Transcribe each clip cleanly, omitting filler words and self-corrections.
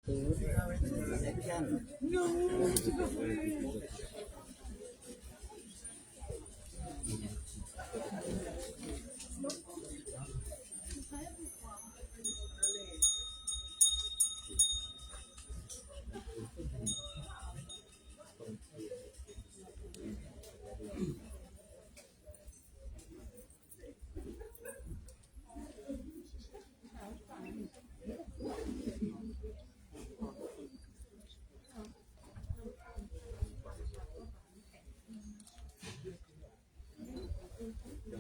แอคชั่น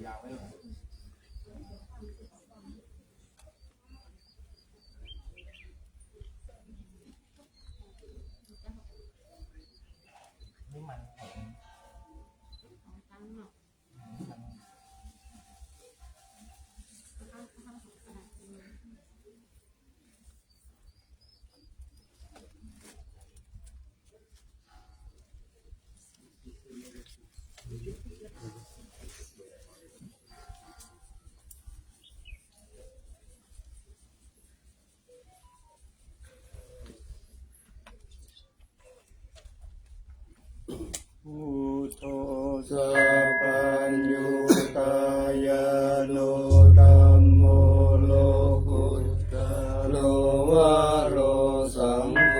ยาวๆไว้หน่อยนี่มันพุทโธสัพพัญญูตายาโนธัมโมโลกุตตะโลวะโรสังโฆ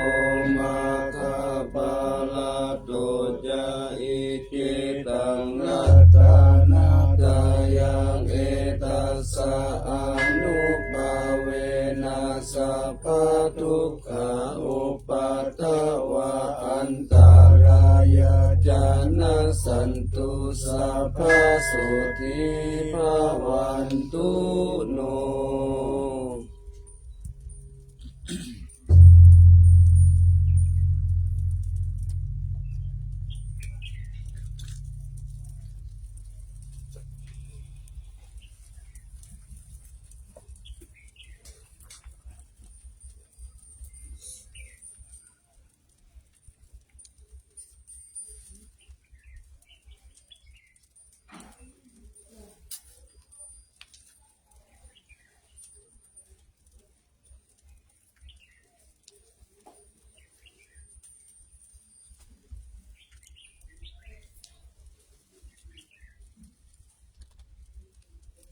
มาคาปะละโตจาอิจิตังนัตตานาตายังเอตัสสะอนุภาเวนัสสะพะทุกขาอุปัฏฐวะอันตรายาจานะสันตุสัพพะสุทิภาวันตุโน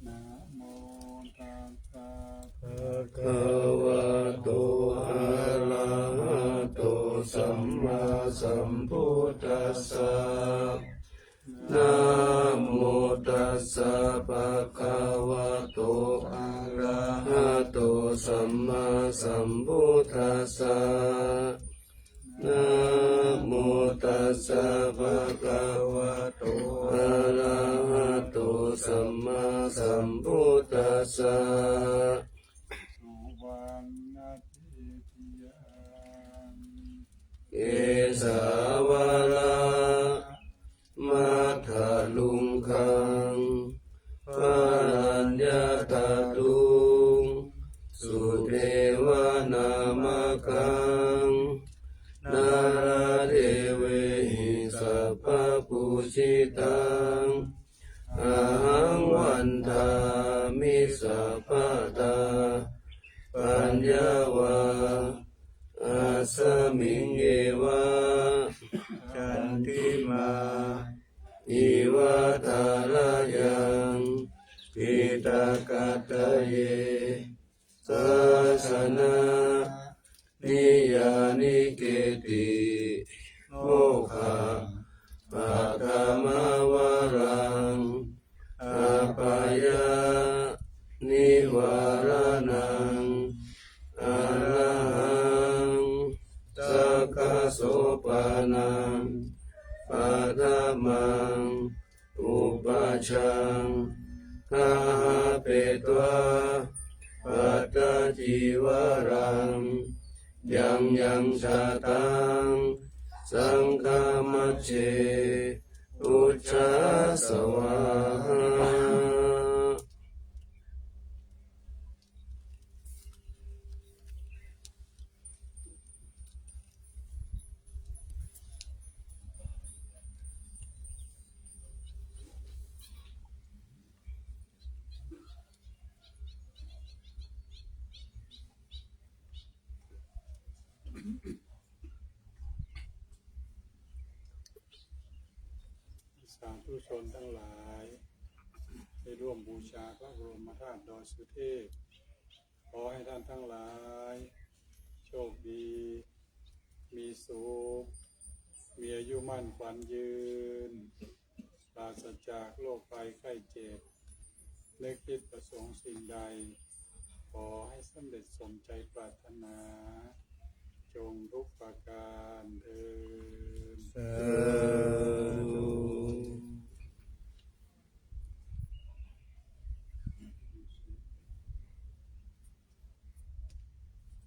นะโมตัสสะภะคะวะโตอะระหะโตสัมมาสัมพุทธัสสะนะโมตัสสะภะคะวะโตอะระหะโตสัมมาสัมพุทธัสสะนะโมตัสสะภะคะวะโตอะระหะโตสัมมาสัมพุทธัสสะสุวรรณทิติยังเกสาวลามัทธลุงคังปารัญญาตตุงสุเทวานามกังนาราเทเวหิสัพพปุชิตังอาหังวันทามิสัพพตาปัญญาวาอาสมิงเอวะจันทิมาอิวะทารายังปิตากัตเยสัสนานิยานิเกติโมฆะปะกามาวรังอาปายานิวารนังอะระหังสักขโสปานังปัฏฐมังอุปัชฌังคาหะเปตวะปัตตจิวรังยังชาตังสังฆมัจเจอุจจาสวาหา สาธุชนทั้งหลายได้ร่วมบูชาพระบรมธาตุดอยสุเทพขอให้ท่านทั้งหลายโชคดีมีสุขมีอายุมั่นขวัญยืนปราศจากโรคภัยไข้เจ็บนึกคิดประสงค์สิ่งใดขอให้สำเร็จสมใจปรารถนาจงทุกประการเถิดสาธุ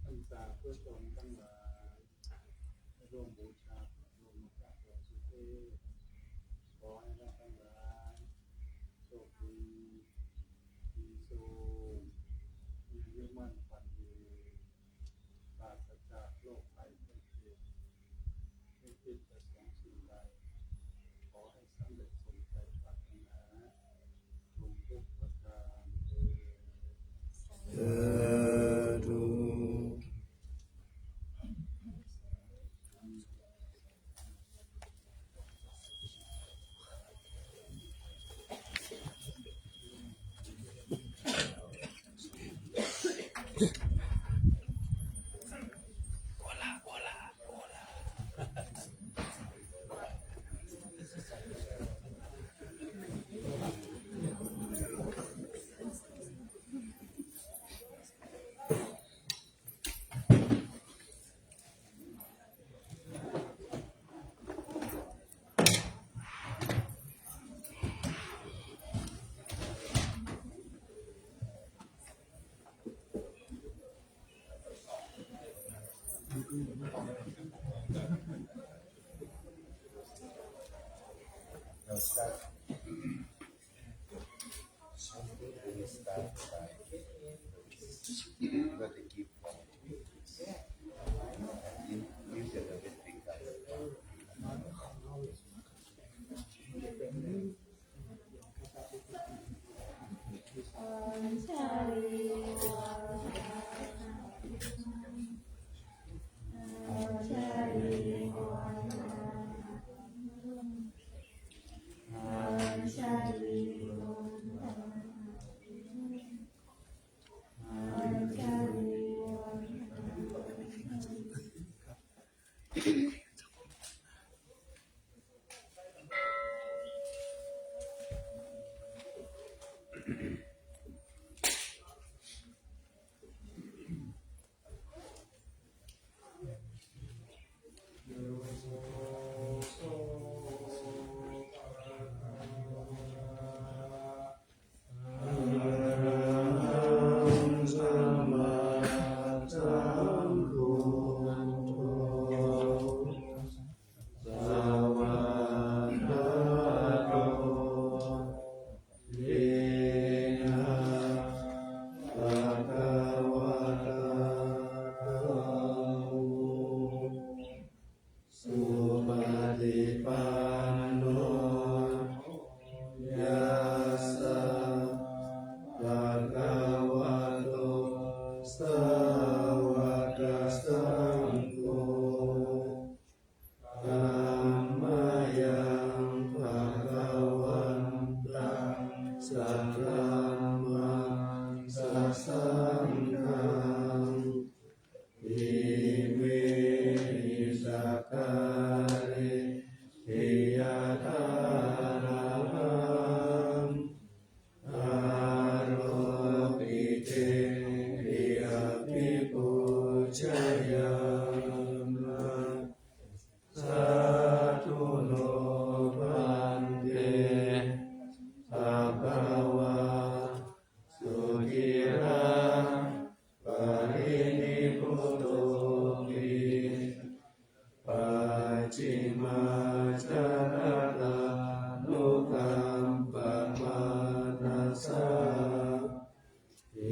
ท่านสาธุชนทั้งหลายได้ร่วมบูชาพระบรมธาตุดอยสุเทพขอให้ท่านทั้งหลายโชคดีมีสุขมีอายุมั่นขวัญยืนปราศจากโรคภัยไข้เจ็บไม่คิดประสงค์สิ่งใดขอให้สำเร็จสมใจปรารถนาจงทุกประการเถิด สาธุ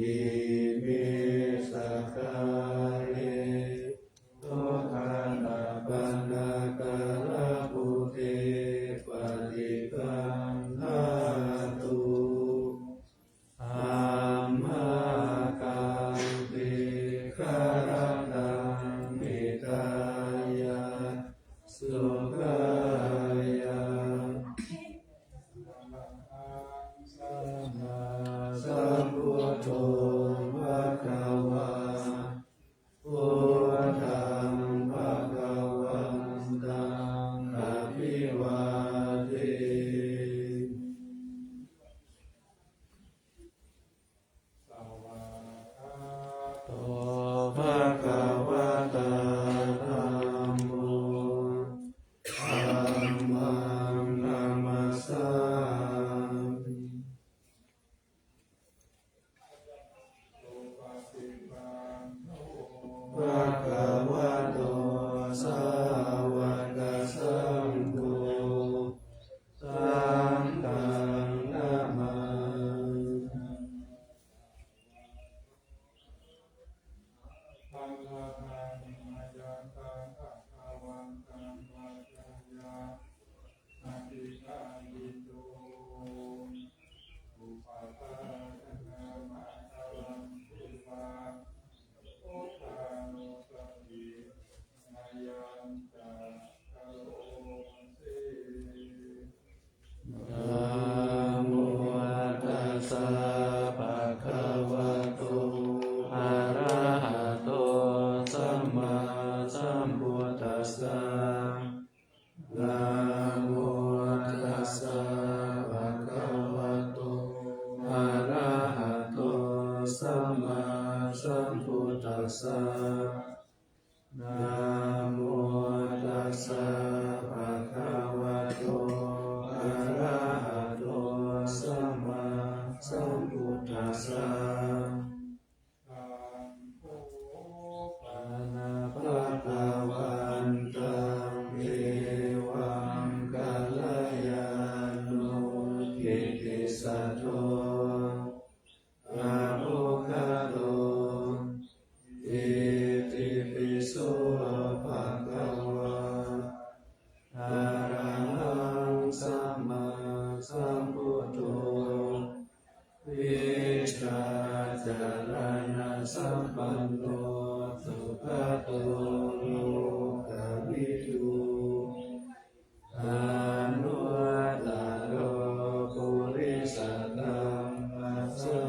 อิมิสกาเลโต สัมพุทธัสสะนะโมตัสสะภะคะวะโตอะระหะโตสัมมาสัมพุทธัสสะนะโมตัสสะภะคะวะโตอะระหะโตสัมมาสัมพุทธัสสะปานาภะคะวันตังเอวังกัลยาณุกิตติสัทโธอะโภคาโตอิติปิโสภะคะวะอะระหังสัมมาสัมพุทโธวิชชาจารณะสัมปันโนสุขโตโลกวิทูอนุตตโรปุริสตังอัสสา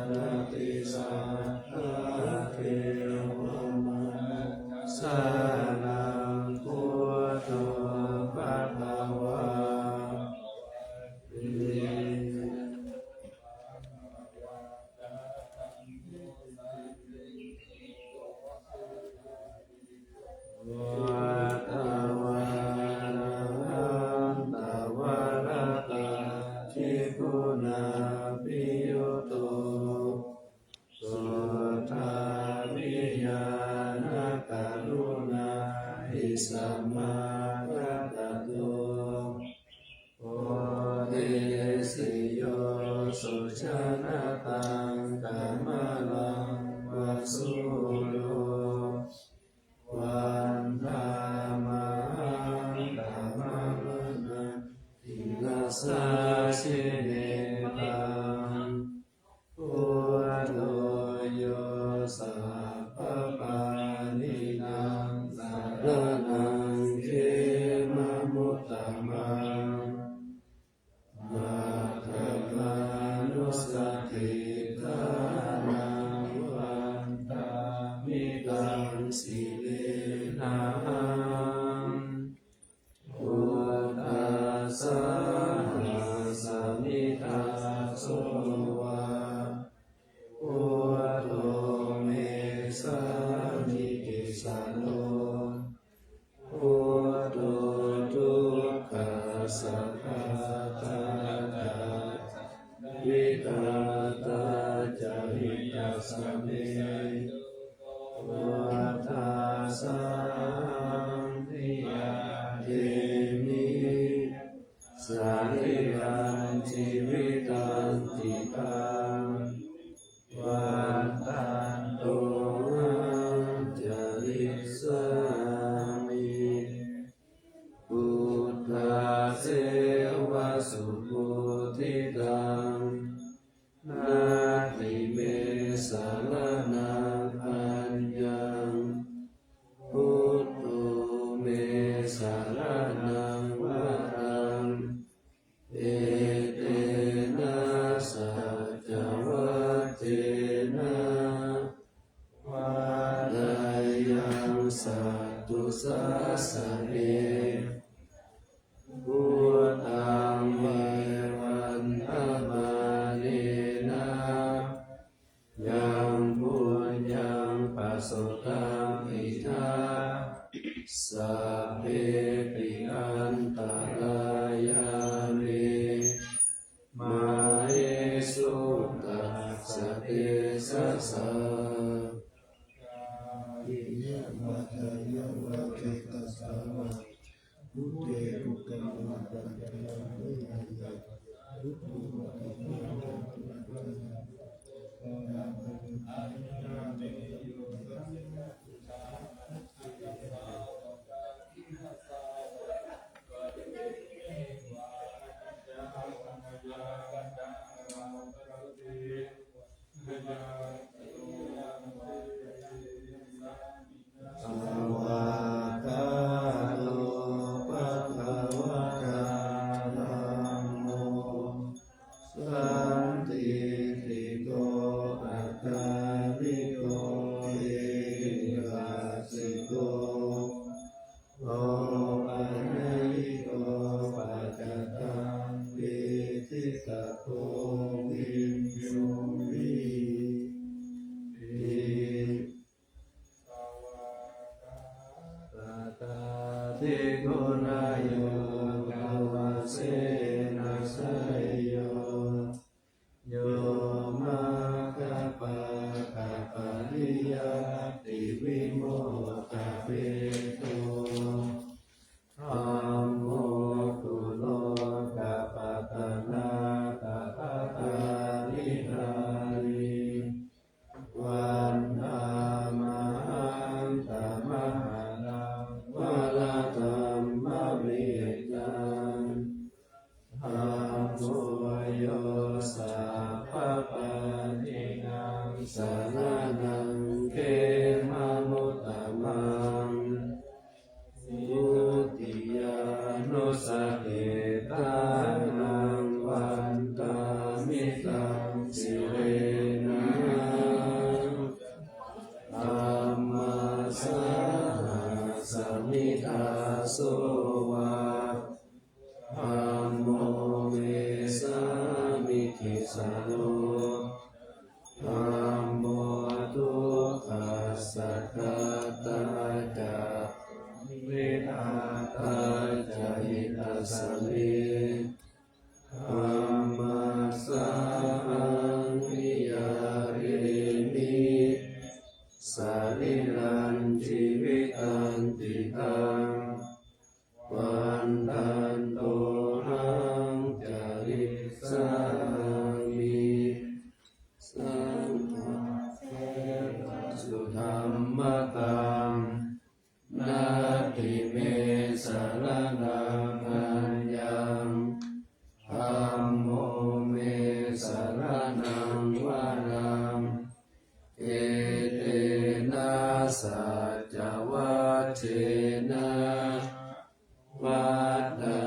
นติสัทธาเทวมนุสสานังพุทโธภะคะวาวัตวาระหันตวาระตาทิคุณาภิยุโตสุทธาวิญาณกรุณาหิสัมมากัปปะโตโอเดสิโยสุชนะตังกัมมะลังวสุโลวันธามหังธัมมมนังทินัสสะชิเนตังพุทโธโยสัพพปานินังสารนังเขมะมุตตมังมาคัมมานุสติทานังวันตามิตังสิเลนะหังพุทธัสสะสมิทาโสวะพุทโธเมสามิติสันโฆพุทโธทุกขัสสะภะทะตาวิตาตาจาริยัสสะเมวัฏฏาสังทิยาเทมิสาริยันชีวิตันติตังวันตันโตจาริสามิพุทธาเสวะสุพุทิตังนาทิเมสารนังอัญญังพุทโธเมสารนังวรังเอเตนะสัจวัตเตนะวาดายังสัตตุสัสสะเนพุทธังเววันธมาเนนะยังบุญยังปัสสุตังอิทาสัพเพปิอันตรายามิมาเอสุตัสสะเตสัสสะอิยะมะทะยะวะเกตัสสะวะพุทเตปุกขะมะปัญญาเวยะยะพุทโธวะตุมะตุมะตุมะ โอปัญญิโกปัจจตังวิทิตาโพวิญโยวิสวากาตาทิกุณโยกาวเสนะสยโยโยมาคปะกะปะริยติวิโมกขเปโตธัมโมตุโลกะปะตะนาตะตะตาลิหาริวันธามหันตมหานังวะลาธัมมะเมตังธัมโมโยสัพพะปะนินังสรณังเขมะมุตตมังสุติยานุสเกตานังวันตามิตังสิเรนะธัมมาสสมิทาโสวาธัมโมเวสามิทิสาโลธัมโมทุกขัสสะกตาจาวินาตาจายิตัสสมิธัมมาสังวิยาเรมิสาริลันชีวิตันติตังวันตันโตหังจาริสามิสังฆาเสสุธรรมตังนาทิเมสารนังอัญญังธัมโมเมสารนังวารังเอเตนะสัจจวัชเชนะวัดดา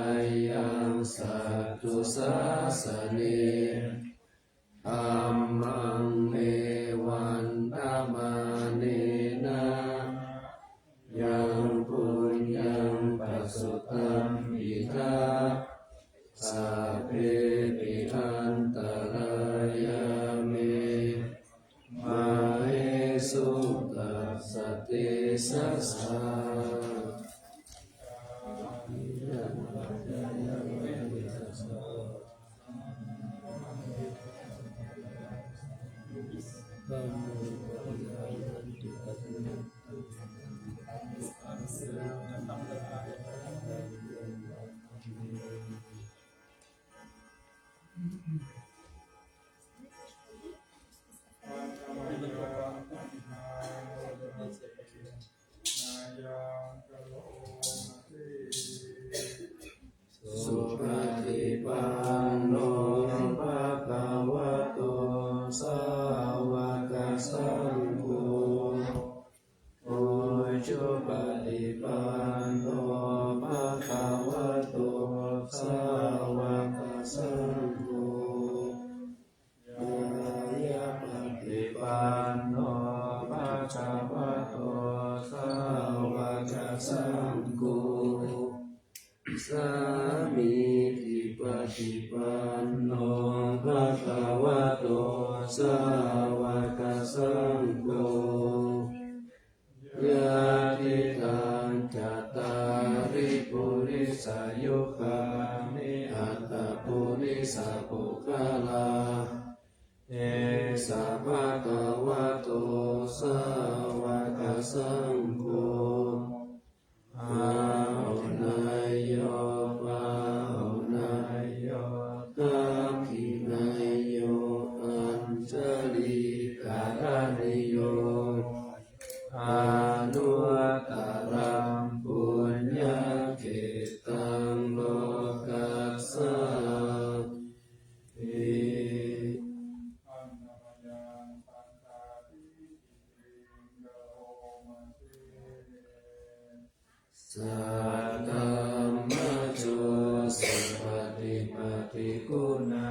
ยังสัตตุสาสเนธัมมังเมวันตมาเนนะยังปุญญังปัสสุตัมปิทาสัพเพปิอันตรายาเมมาเอสุตัสสะเตสัสสะสุปฏิปันโนภะคะวะโตสาวกสังโฆโอจุปฏิปันโนภะคะวะโตสาวกสังโฆยะปฏิปันโนภะคะวะโตสาวกสังโฆสามีจิปฏิปันโนภะคะวะโตสาวกสังโฆยะติตังจัตตาริปุริสายุคานิอัตตปุริสาปุคลาเอสะภะคะวะโตสาวกสังโฆอาหุนายโยปาหุนายโยกัมขินายโยอัญชลีการณิโยอานุตตรัมปุญญเขตังโลกัสสามิสัตตมะโจสุปฏิปฏิกุณา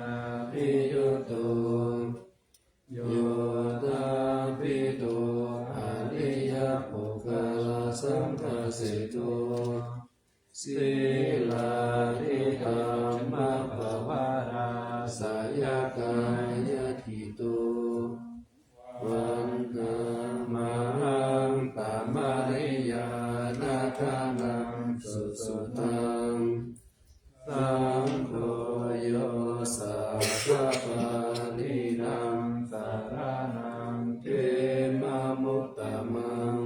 ภิยุโตโยตาภิโตอริยปุคละสังฆ สิโตสีลานิธรรมภวาราสายกายทิโตวันธรรมังตามะริยานาทานังสุสุตังสังโฆโยสัพพะปาลินังสารนังเขมะมุตตมัง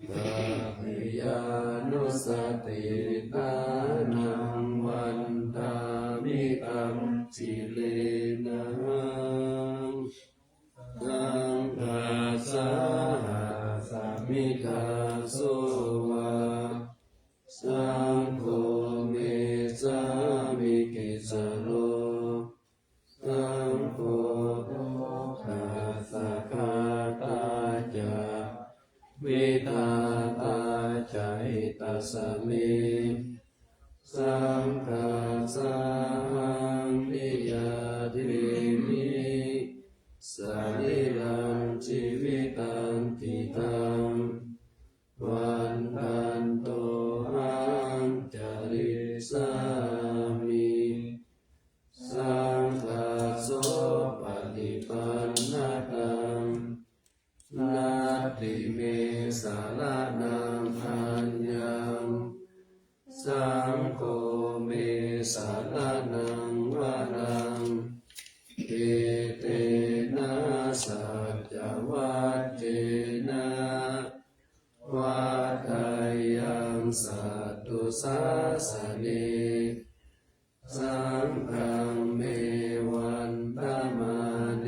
สัพพยานุสติตานังวันทามิตังจิเลนะสังฆาสาสามิกาโสวาสังโฆเมสามิกิสโลสังโฆทัสสะคาตาจาวิทาตาจาหิตัสสะเมสังฆาสาหังนิยาทิมิสานิลังชีวิตันติตังวันทันโตหังจาริสามิสังฆาโสปฏิปันนาตังนาติเมสารนังอัญญังสังโฆเมสารนังวารังเอเตนะสัจจวัตเจนะวัฏายังสัตตุสาสเนสังฆังเมวันตมาเน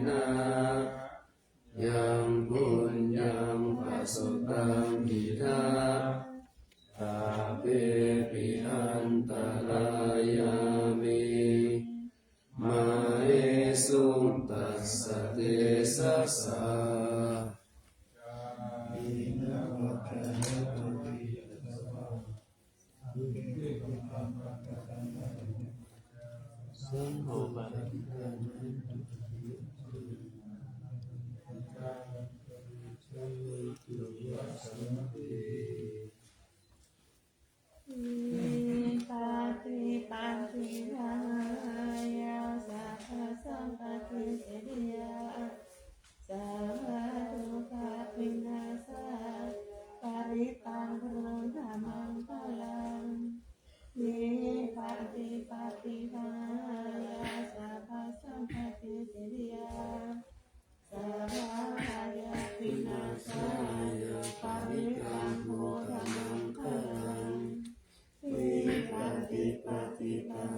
นะยังบุญยังปัสสุตังหิทาตาเปปิอันตรายามิมาเอสุงตัสสะเตสัสสะสังโฆปะริตานันตุตุยัสสะเตปาติปันติภายาสัพพสัมปติสิทธิยาสัพพทุกขวินาศาปริตังพุทธมังคลังวิปัสสิปฏิภายาสัพพสัมปติสิทธิยาสัพพายาวินาศาปริตังพุทธมังคลังวิปัสสิปฏิภา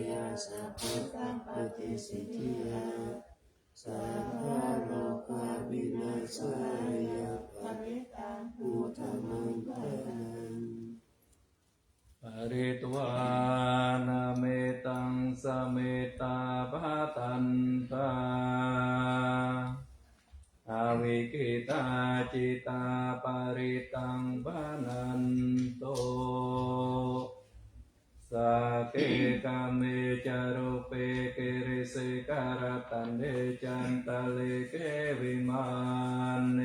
ยาสัพพสัมปติสิทธิยาสัพพโลกวินาศายาปริตังพุทธมังคลังปริตวานาเมตังสเมตาภาตันตาอาวิกิตาจิตาปริตังปานันโตสักเกกาเมจารุเปเกริเสการตันเดจันตะเลเกวิมานเน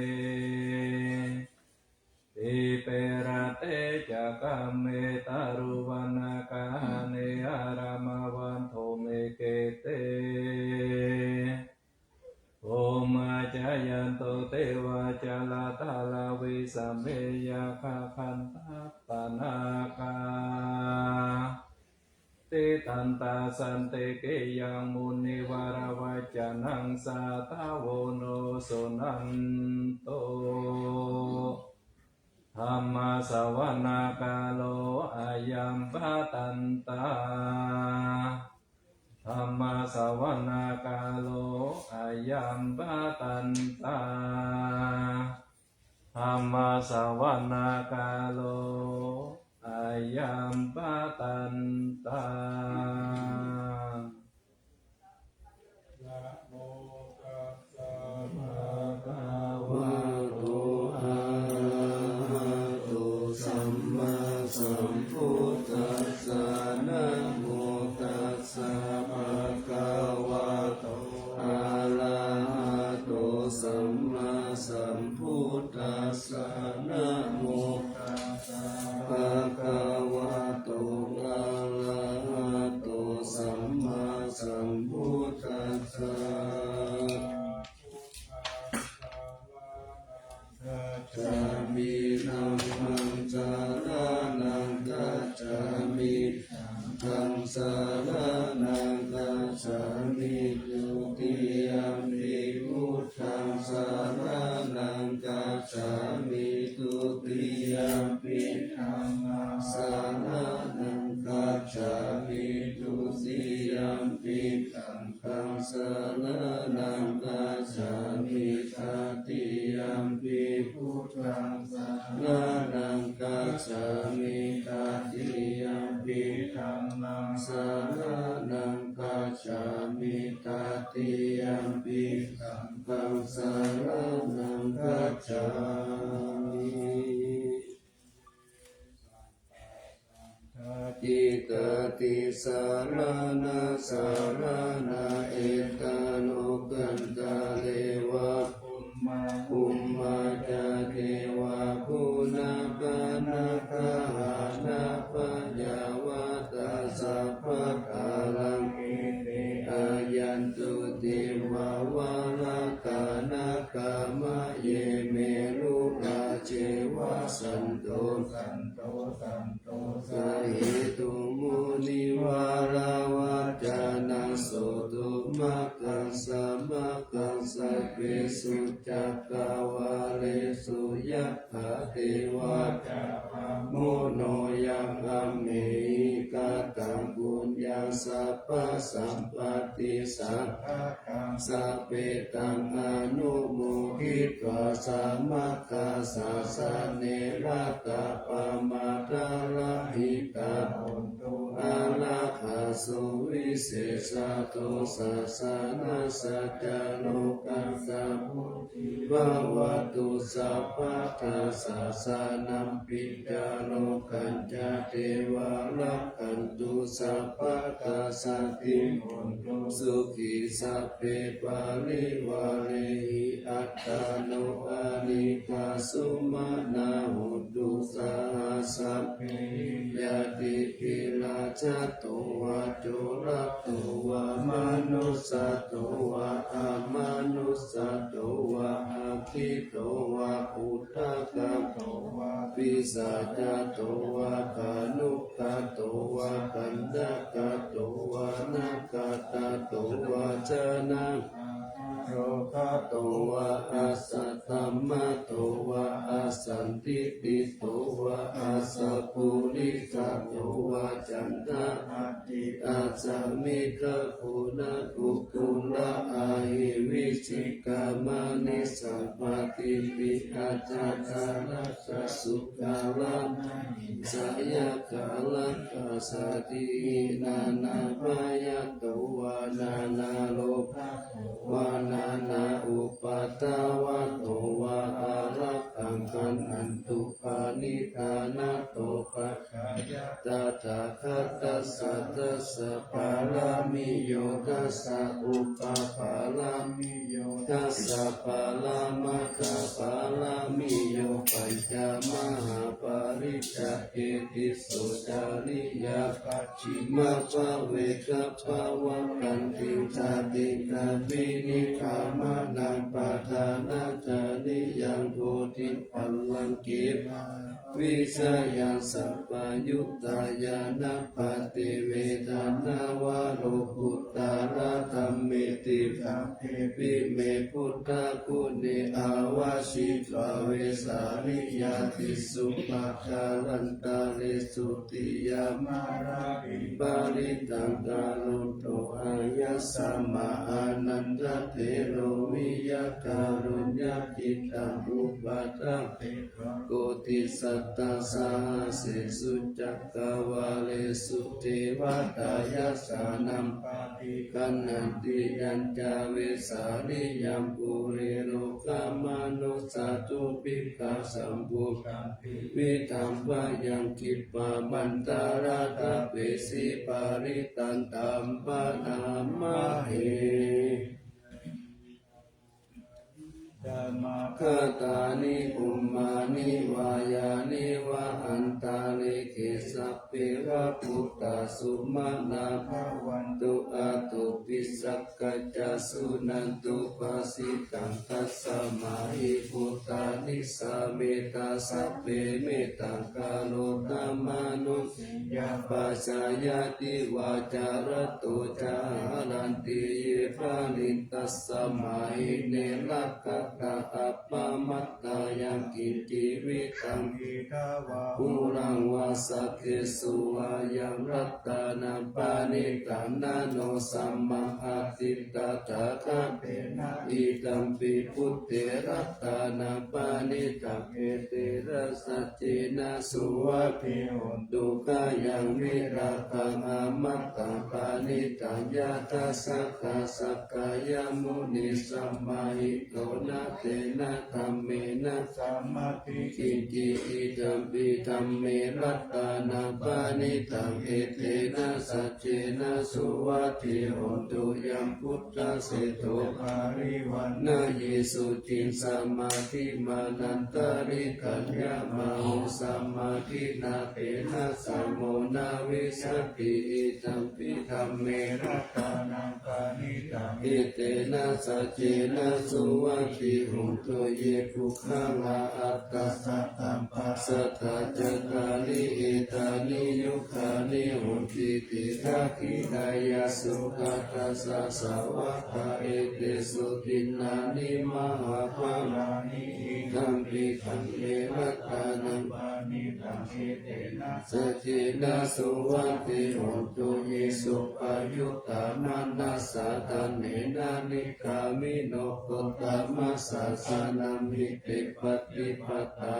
ติเประเตจักาเมตารุวนาคาเนอารามวันโทเมเกเตโอมาจายันโตเทวาจาลาตาลาวิสัมเมยาคาคันตัปปนาคาติตันตาสันเตเกยังมุนิวารวัจจนังสาทาวโนสุนันโตธรรมสวนา กาโลอายัมปะตันตาธรรมสวนา กาโลอายัมปะตันตาธรรมสวนา กาโลอายัมปะตันตานะโมตัสสะ ภะคะวะโตอะระหะโตสัมมาสัมพุทธัสสะนะโมตัสสะภะคะวะโตอะระหะโตสัมมาสัมพุทธัสสะนะ ยัมปิธัมมังสรณังคัจฉามิทุติยัมปิสังฆังสรณังคัจฉามิตติยัมปิพุทธังสรณังคัจฉามิตติยัมปิธัมมังสรณังคัจฉามิตติยัมปิสังฆังสรณังคัจฉามิ จิตติสารณะสารณะเอตโนกันตะเลวะภูมาจาเทวะคุณาปนาคาหานาปัญญาวะตาสัพพะกาลังอายันตุติวาวาลกานาคามะเยเมลุราเจวะสันโตสาหิตุมุนิวาลาวัจานาโสตุมะกังสะมะกังสัพเพสุจักกาวาเลสุยัคขะเทวะโมโนยังอัมเมหิกาตังปุญญังสัพพะสัมปติสัพพะสัพเพตังอนุโมทิตวะสัมมากัสสะสะเนระตะปะมาตาลาหิตาอาลาภาสุวิเศษโตสัสสะนะสัจจโลกัสสะพุทธิภวตุสัพพะทาสัสสะนัมปิจาโลกันจเทวะรักขันตุสัพพะทาสัตติสุขิสัพเพปาลิวะเรหิอัตตาโนอานิกาสุมานาหุตุสาสัพเพยติปิลาจัตโตวะโจระโตวะมนุสสะโตวะอามนุสสะโตวะอาคิโตวะอุทธกะโตวะปิสัจจโตวะกานุกะโตวะกันดะกะโตวะนาคาตะโตวะจนะโรคะโตวะอาสัตตมะโตวะอาสันติติโตวะอาสัพพุริสโตวะจันทะอาติอาสามิกะคุณะกุกุละอาหิวิสิกามะนิสัพพติปิอาจาคาลัสสุกาลังสายกาลังกาสตินานาปายโตวะนานาโลภะวะนานาอุปาตาวะโตวะอารักขังกันอันตุปานิธานาโตภะคายะตถาคตัสสะตัสสะปาลามิโยตัสสะอุปปาลามิโยตัสสะปาลามะคาปาลามิโยปัญจมหาปาริจจเอติสุจาริยาปัจฉิมภะเวกัปภวะกันติชาติกามินิกามานังปะทานาจานิยังโพธิปัลลังกิวิสยังสัพพยุตตายานะปฏิเวทนาวะโลกุตตาระธัมมิติสัพเพปิเมพุทธคุณเนอาวาชิตวเวสาริยาติสุปะคาลันตาลิสุติยามาราภิปาริตังกาลุโตอายัสสะมาอานันทเถโรวิยะการุญญาจิตตังอุปัฏฐเปโกติสัตตาสาเสสุจักกวาเลสุเทวตายัสสานัมปาติกันนันติยัญจาเวสาริยัมปุเรโรกามนุสาตุปิกาสัมปุตัมปิวิธัมปะยังคิปะบันตาราตาเปสิปาริตันตัมปะนามะเหธรรมคตานิปุมมานิวายานิวะอันตาลิเกสัพเพระ ะพุทธสุมาณาภวันตุอาตุปิสักกัจจสุนันตุปัสสิตังตัสสะมาหิพุทธานิสาเมตตาสัพเพเมตตังกาโลตัมมานุสิยาปัสสายาติวาจารตุจารันติเยปานิตัสสะมาหิเนลักขะตาอัปปมัตตายังกิจจิวิตังอิทาวาภูรังวาสัพเพสุวายังรัตตานัปานิตันนาโนสัมมาอาติตาตาคาเตนะอิตัมปิพุทเถรัตตานัปานิตังเอเตระสัจเจนะสุวัพเพหุนตุกายังวิราคังอามัตตังปานิตังยะทัสสะกะสักกายมุนิสัมมาหิโตนะเตนะธัมเมนะสัมมาทิกิจิอิตัมปิธัมเมรัตตานัปานิตังเอเตนะสัจเจนะสุวัพเพหุนตุยังพุทธเสโตภาริวันนะเยสุจินสัมมาทิมานันตริกัญญามโหสัมมาทินาเตนะสัมโมนาวิสัตติอิตัมปิธัมเมรัตตานังปานิตังเอเตนะสัจเจนะสุวัพเพหุนตุเยทุกขังอาอัตตสัตตัมปัสสะทาจักาลิเอตานิยุคานิหุนติติทักขินายาสุขัตตัสสะสาวะคาเอเตสุตินานิมหาภาลานิอิทัมปิธัมเมรัตตานังปานิตังเอเตนะสัจเจนะสุวัพเพหุนตุเยสุปายุตตามานัสสะตันเนนะนิกามิโนโคตมัสสะสานัมหิเตปฏิปตา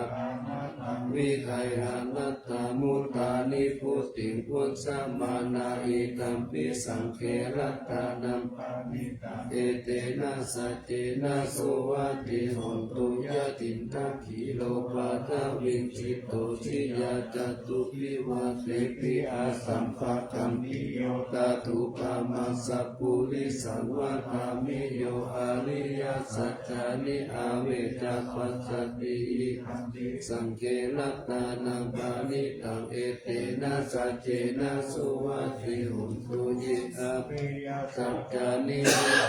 วิไคหานัตตามุตตานิพุติงพุทธามานาอิตัมปิสังเขรัตตานัมปานิตังเอเตนะสัจเจนะสุวัพเพหุนตุยะตินทักขิโลภะทะวินจิตโตทิยาจตุวิวัตเตปิอาสัมภะคัมปิโยตาตุปามัสสะปุริสังวะทามิโยอาริยสัจจานิอาเวจาปัสสติอิทัมปิสังเขรัตตานังปานิตังเอเตนะสัจเจนะสุวัพเพหุนตุเยอาเปยสัจจานิ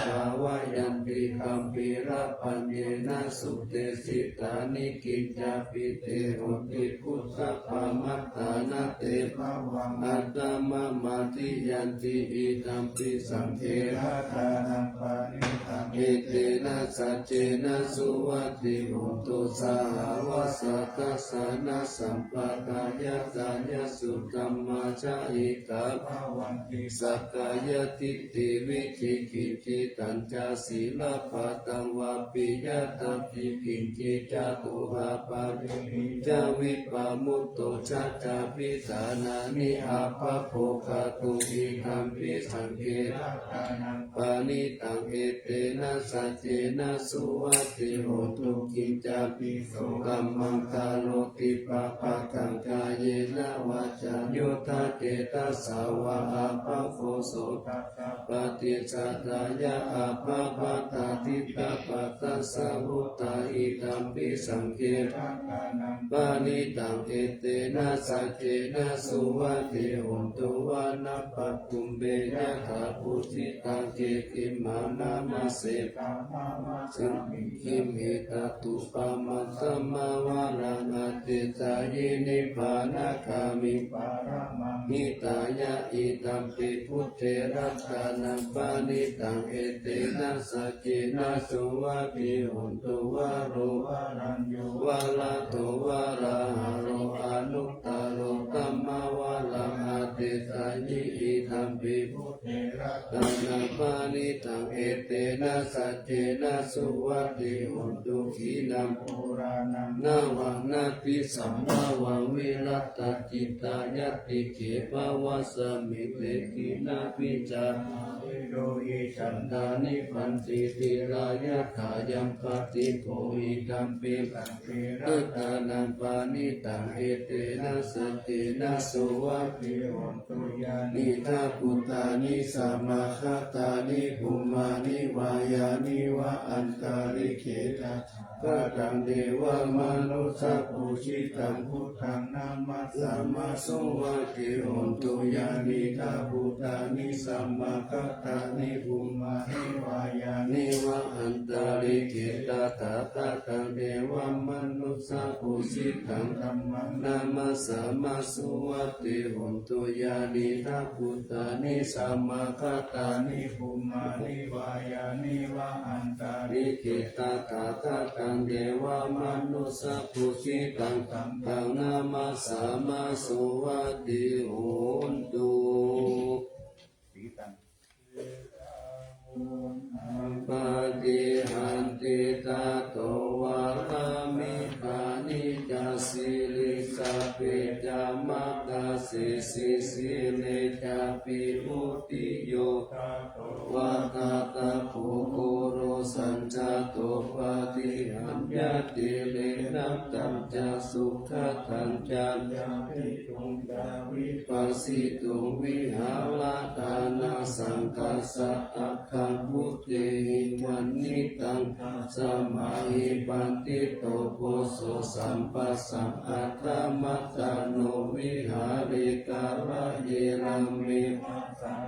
ภาวะยันติคัมปิระปัญเยนะสุเตสิตานิกิจจาปิเตโหติพุทธปามัตตานาเตภวังอัตตมะมาติยันติอิตัมปิสังเขรัตตานังปานิตังเอเตนะสัจเจนะสุวัพเพหุนตุสหาวะสัตตัสสะนะสัมปะกายะตายะสุตัมมาชะอิกาภวันติสักกายติติวิจิกิจิตัญจศีลปะตังวาปิยะตัพพิกินจิจาตุหาปาริหิจาวิปามุตโตชัจจาปิสานานิอาภะโภคาตุอิธัมปิสังเขรัตตานังปานิตังเอเตนะสัจเจนะสุวัพเพหุนตุกิจจาปิโสกัมมังคาโลติปะปะกังกายเยนะวาจาโยทะเตตัสสาวะอาภะโคโสตัสสะปฏิสัตตายะอาภะปะตาทิตาปัสสะสะหุตตาอิธัมปิสังเขรัตตานังปานิตังเอเตนะสัจเจนะสุวัพเพหุนตุวานะปัตตุมเบยะถาปุจิตังเกกิมานามาเสตามามาสังคิมิตาตุปามัตตมาวารานาติตายนิพพานะคามิปาระมังหิตายะอิตัมปิพุทเถรัตตานังปานิตังเอเตนะสัจเจนะสุวัพเพหุนตุวาโรวารัญโยวาลาโตวาราหะโรอนุตตโรตัมมาวาลังอาเตตายิอิธัมปิพุทเถรัตตานังปานิตังเอเตนะสัจเจนะสุวัพเพหุนตุขีนังปุรานังนาวังนาติสัมมาวังวิรัตตจิตายติเขปวัสสมิเตกินาปิจาโดยฉันดานิพันติติรายะขายัมปติโกหิธัมปิสังเขรัตตานังปานิตังเอเตนะสัจเจนะสุวัพเพหุนตุยานิทาปุตตานิสัมมาคตานิภูมานิวายานิวะอันตาริเขตา กตังเทวมนุสสะปุชิตังพุทธังนามัสสามาสุวัติโหนตุยานิทาภูตานิสัมมาคัตตานิภูมาหิวายานิวะอันตาริกิตาตาตาตังเทวมนุสสะปุชิตังธัมมังนามัสสามาสุวัติโหนตุยานิทาภูตานิสัมมาคัตตานิภูมาหิวายานิวะอันตาริกิตาตาตาตังเทวมนุสสะปุชิตังธัมมังนามัสสามาสุวัติโหนตุปฏิหันติตาโตวาคามิกานิจาสิลิสาเปจามัคคาสิสิสิเลจาปิมุติโยวาตาตาภูโกโรสัญจาโตปฏิหันยติเลนัมตัมจาสุขตัญจายาปิตุงดาวิปัสสิตุงวิหารตานาสังกัสสะอัคคังพุทธิวันนิตังสมาหิปันติโตโพโสสัมปัสสังอัตตมัตตโนวิหาริการะเยรัมเม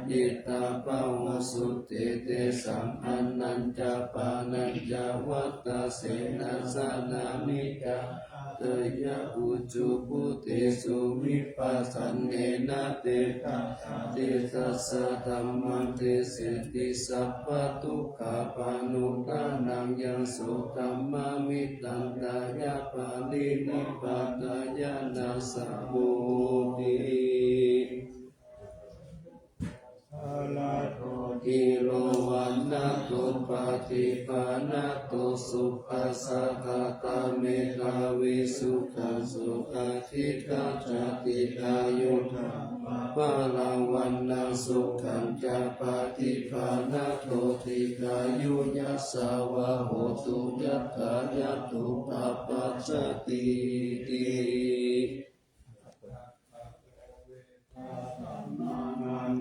ยิตาปะวสุเตเตสัมอันนัญจปานัญจวัตตะเสนาสนามิจาเตยะอุจุปุติสุวิปัสสันเนนะเตตะเตตัสสะธัมมังเตสิติสัพพะทุกขาปานุตานังยังสุตัมมามิตังตายะปาลินิปาตายะนาสะโมติกิโลวันนะตุปฏิปานะตุสุปัสสะกตาเมตาวิสุขังสุขาทิกาจติอายุปะลังวันนังสุขังจะปฏิปานะโตติกายุยัสสาวะโหตุยัตถายะตุปะปัสสติติ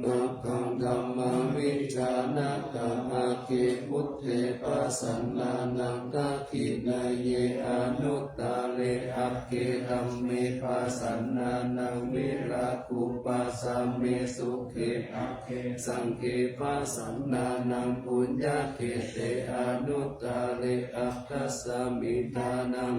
อัคคังธัมมังวิจานะกังอาคิพุทเทปัสสันนานังทักขินาเยอนุตตาเลอัคเคธัมเมปัสสันนานังวิราคุปัสสะเมสุเขอัคเคสังเคปัสสันนานังปุญญเขเตอนุตตาเลอัคคัสสมิทานัง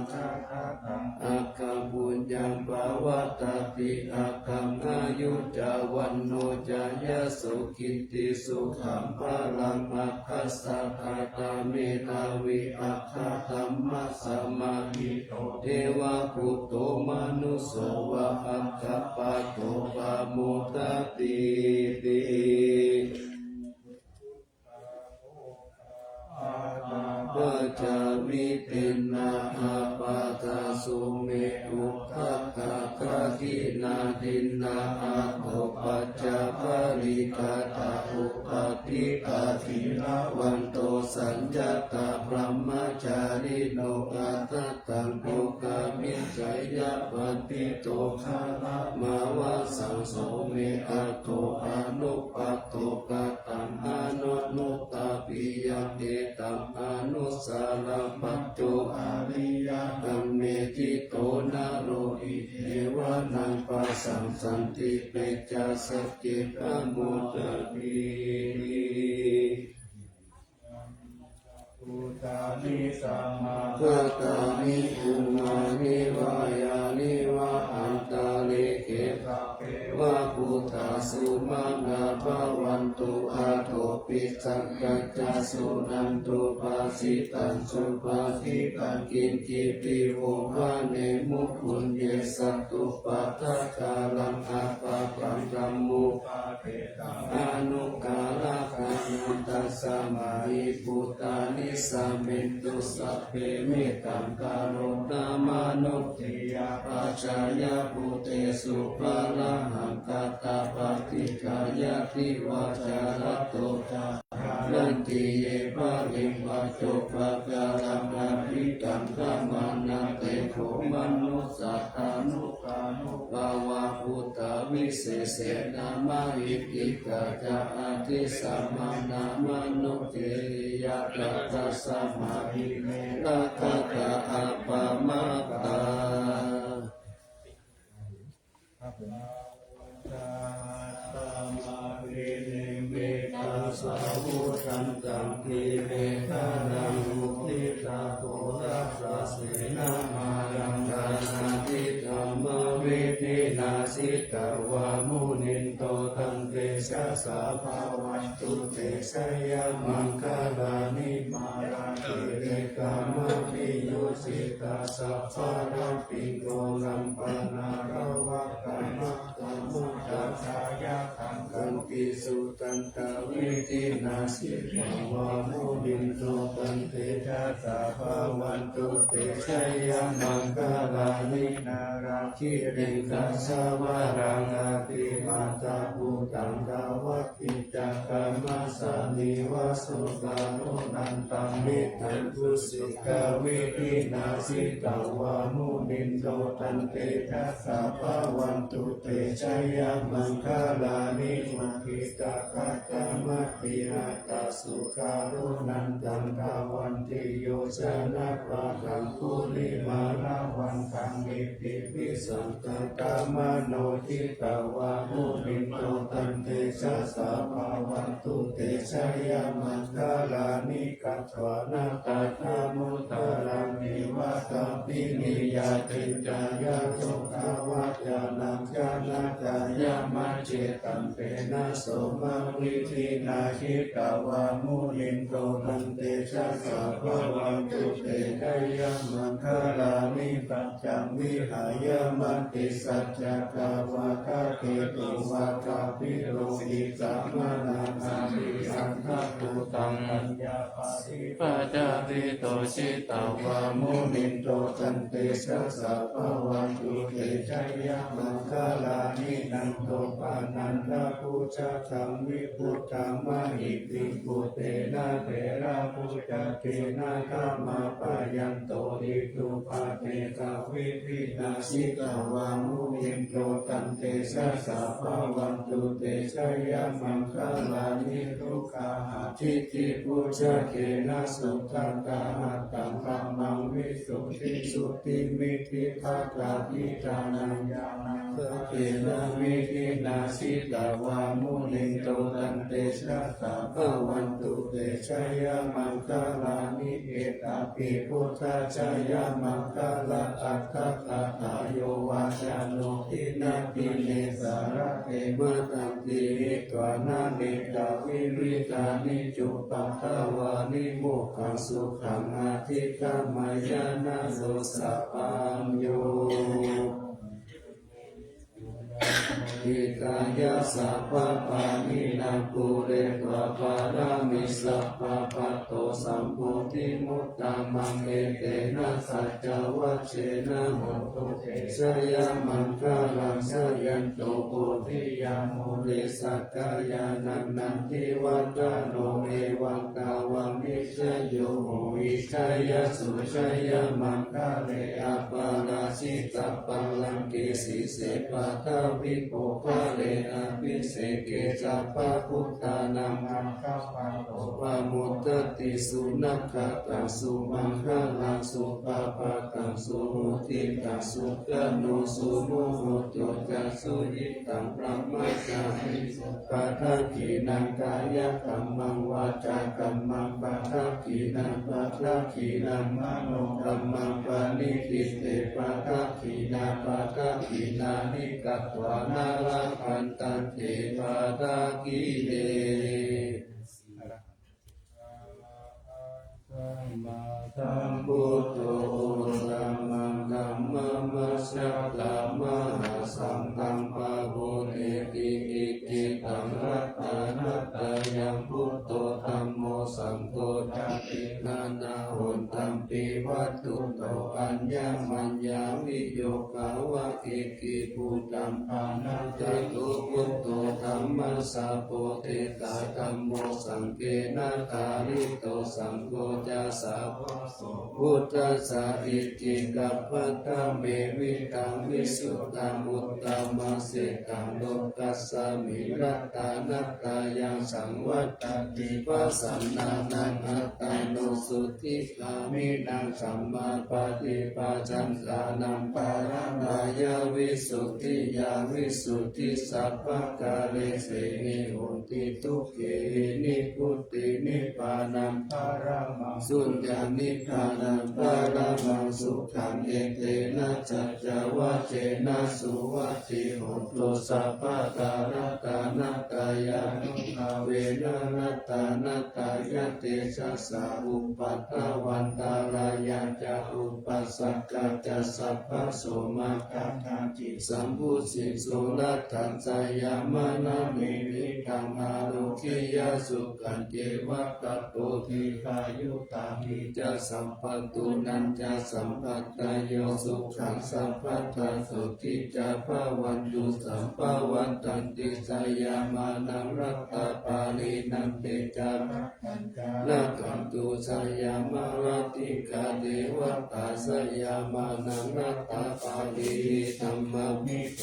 อัคคังปุญญังภวตติอัคคังอายุจาวันโนจายะสุขิติสุขังพลังอัคคัสสะคาตาเมตาวิอัคคธัมมัสสะมาหิโตเทวะพุตโตมนุสโสวะอัคคปะโตปะโมทติติปัจจาวิตินาอาปาตาสุเมอุคัคคาคาทินาทินาอาโตปัจจาภริกาตาอุปติกาทินาวันโตสัญญาตาพระมจาริโนอัตตังโภคามิจยะปันติโตคาลามาวะสังโสเมอัตโตอนุปัตโตกตังอนุตตาปิยังเอตังอนุสาราปัจโจอาริยตัมเมจิโตนาโรอิเทวานังปัสสังสันติเปจาสกิปะโมตติพุทธานิสัมมาคัตตานิอุมานิวายานิวะอันตาลิเกตะเปวะพุทธาสุมาณาภวันตุอาโทปิสังกัจจสุนันตุภาสิตังสุภาสิตังกินจิปิโวหะเนมุคุญเยสัตตุปัฏฐกาลังอาปะปังธัมมุปาเทตังอนุกาลกานันตัสสะมาหิพุตตานิสัมเมตุสัพเพเมตังกาโรตามนุติยาปัจจายภูเตสุภะละหังกัตตาปฏิกายติวาจารโตจานันติเยปะริปัจจุปะกาลังอภิกังขมานันเตโขมนุสัตตานุกานุภาวะพุทธเว วิเศษเสนามาอิติกาจาอธิสัมมานามนุเตยะตตัสสะมาหิเมนะทะกะอัปปะมาตาตาสาวุธันตังทีเมฆานังมุทิตาโพรัสสะเสนามารังกานาทิธรรมวิธินาสิตาวามุนินโตตังเตชะสาภาวันตุเตชะยามังคาลานิมาราติเรกามะปิโยสิตาสัพพะราปิโกลัมปนาระวะกามะกามุตตาชายาคังกันติสุตันตวิธินาสิภาวะมุนินโตตันเตชะสาภาวันตุเตชะยามังคาลานินาราคิริกัสสวารังอาติมาตาภูตังกาวัตติจักขามัสสานิวาสุกาโนนันตังมิทันตุสิกาวิธินาสิตาวามุนินโตตันเตชะสาภาวันตุเตชะยามังคาลานิมาคิตาคัตตมัตติหัตตสุขารุนันตังกาวันติโยชนะปะทังคุลิมานาวันตังอิติปิสังตตามโนทิตาวามุนินโตตันเตชะสาภาวันตุเตชะยามังคาลานิกัตถวานาตถามุตตารังนิวัตปินิยาติจายาโสภวัจานังจานาจายามัจเจตัมเปนะโสมาวิธินาคิตาวามุนินโตตันเตชะสาภาวันตุเตชะยามังคาลานิปัจจังวิหายมัตติสัจจกาวาคาเกตุวาคาปิโรหิสัมมานานามิสังฆตุตังปัญญาปาริปัจจาริโตชิตาวามุนินโตตันเตชะสาภาวันตุเตชะยามังคาลานินันโตปานันทปุจจตังวิพุตตังมหิติปุเตนะเถระปุจจเตนะธรรมปายันโตอิตุปาเตกาวิธินาสิกาวามุนินโตตันเตชะสาภาวันตุเตชะยามังคาลานิทุกขาทิฏฐิปุจจเกนะสุตังกาหัตตังธัมมังวิสุทธิสุติมิทิภาคาทิตานังญาณังสเกนะวิธินาสิตาวามุนินโตตันเตชะสาภาวันตุเตชะยามังคาลานิเอตาปิพุทธาชยามังคาลาอัตถะคาถาโยวาจาโนทินาปิเนสารเตมะตังติริตวานาเนตาวิริตานิจุปัฏฐาวานิโมกขังสุขังอาทิตมายานาโสสัพพัญโยอิกายะสัพพะปานินังปุเรตวะปารามิสัพพะปัตโตสัมพุทธิมุตตะมังเอเตนะสัจจวัชเชนะโหตุเตชะยามังคาลังสยันโตโพธิยามุริสักกายานันนันทิวัตโนเอวังกาวังนิชโยโหอิชัยสุชัยมังคาเรอปาราชิตปัลลังกิสิเสปะทวิโภคาเลนะพิเศษเกจัปะพุทธานังอังคัปปะโตวะมุตติสุนัขตังสุมังคลังสุปะปะตังสุมุทิตังสุกโนสุโมโหตุจักสุยิตังพระมัจจามิสุปะทักขินังกายกัมมังวาจากัมมังปะทักขินังปะทักขินังมโนกัมมังปะนิทิเตปะทักขินาปะทักขินานิกัตวานาลังพันตันเตปะทักขิเนธัมพุทโธธัมมังธัมมัมมัสสะธัมมะหัสสังฆังปะโภเตติอิติตังรัตนัตตยังพุทโธธัมโมสังโฆจักขินานาโหนตัมเป ติวัตตุโตอัญญมัญญาวิโยกาวะเอกิภูตัมปานาติโตพุทโธธัมมัสสะโพธิตาธัมโมสังเกนะคาริโตสังโฆจัสสะพุทธัสสะอิจิกัปปะตะเมวิตังวิสุทธังอุตตมัสสิตังโลกัสสมิรัตตานัตตายังสังวัตติปัสสนานังอัตตานุสุติกามินังสัมมาปฏิปัสสังสานังปารามายาวิสุทธิยาวิสุทธิสัพพะกาเลเสนิโหติทุกเขนิพุตตินิพพานังปารามังสุญญานิพพานังปารามังสุขังเอเตนะจัจจวะเจนะสุวัตติโหตุสัพพะการตานัตตายานุภาเวนะนัตตานัตตายะเตชะสะอุปัฏฐวันตาลายะจะอุปัสสกะจะสัพพะโสมาคัฏฐาจิสัมพุสิโสรัตถังสยามะนามิวิตังอาโลคิยาสุขันเจวะกัปโปธิคายุตามิจะสัมปัตตุนันจะสัมปัตตาโยสุขังสัพพัทธาสุขิจะภาวันตุสัมภาวันตันติสยามานังรัตตาปาลีนันเตจาระกันตุสยามารติกาเดวะตาสยามานังรัตตาปาลีธัมมามิเต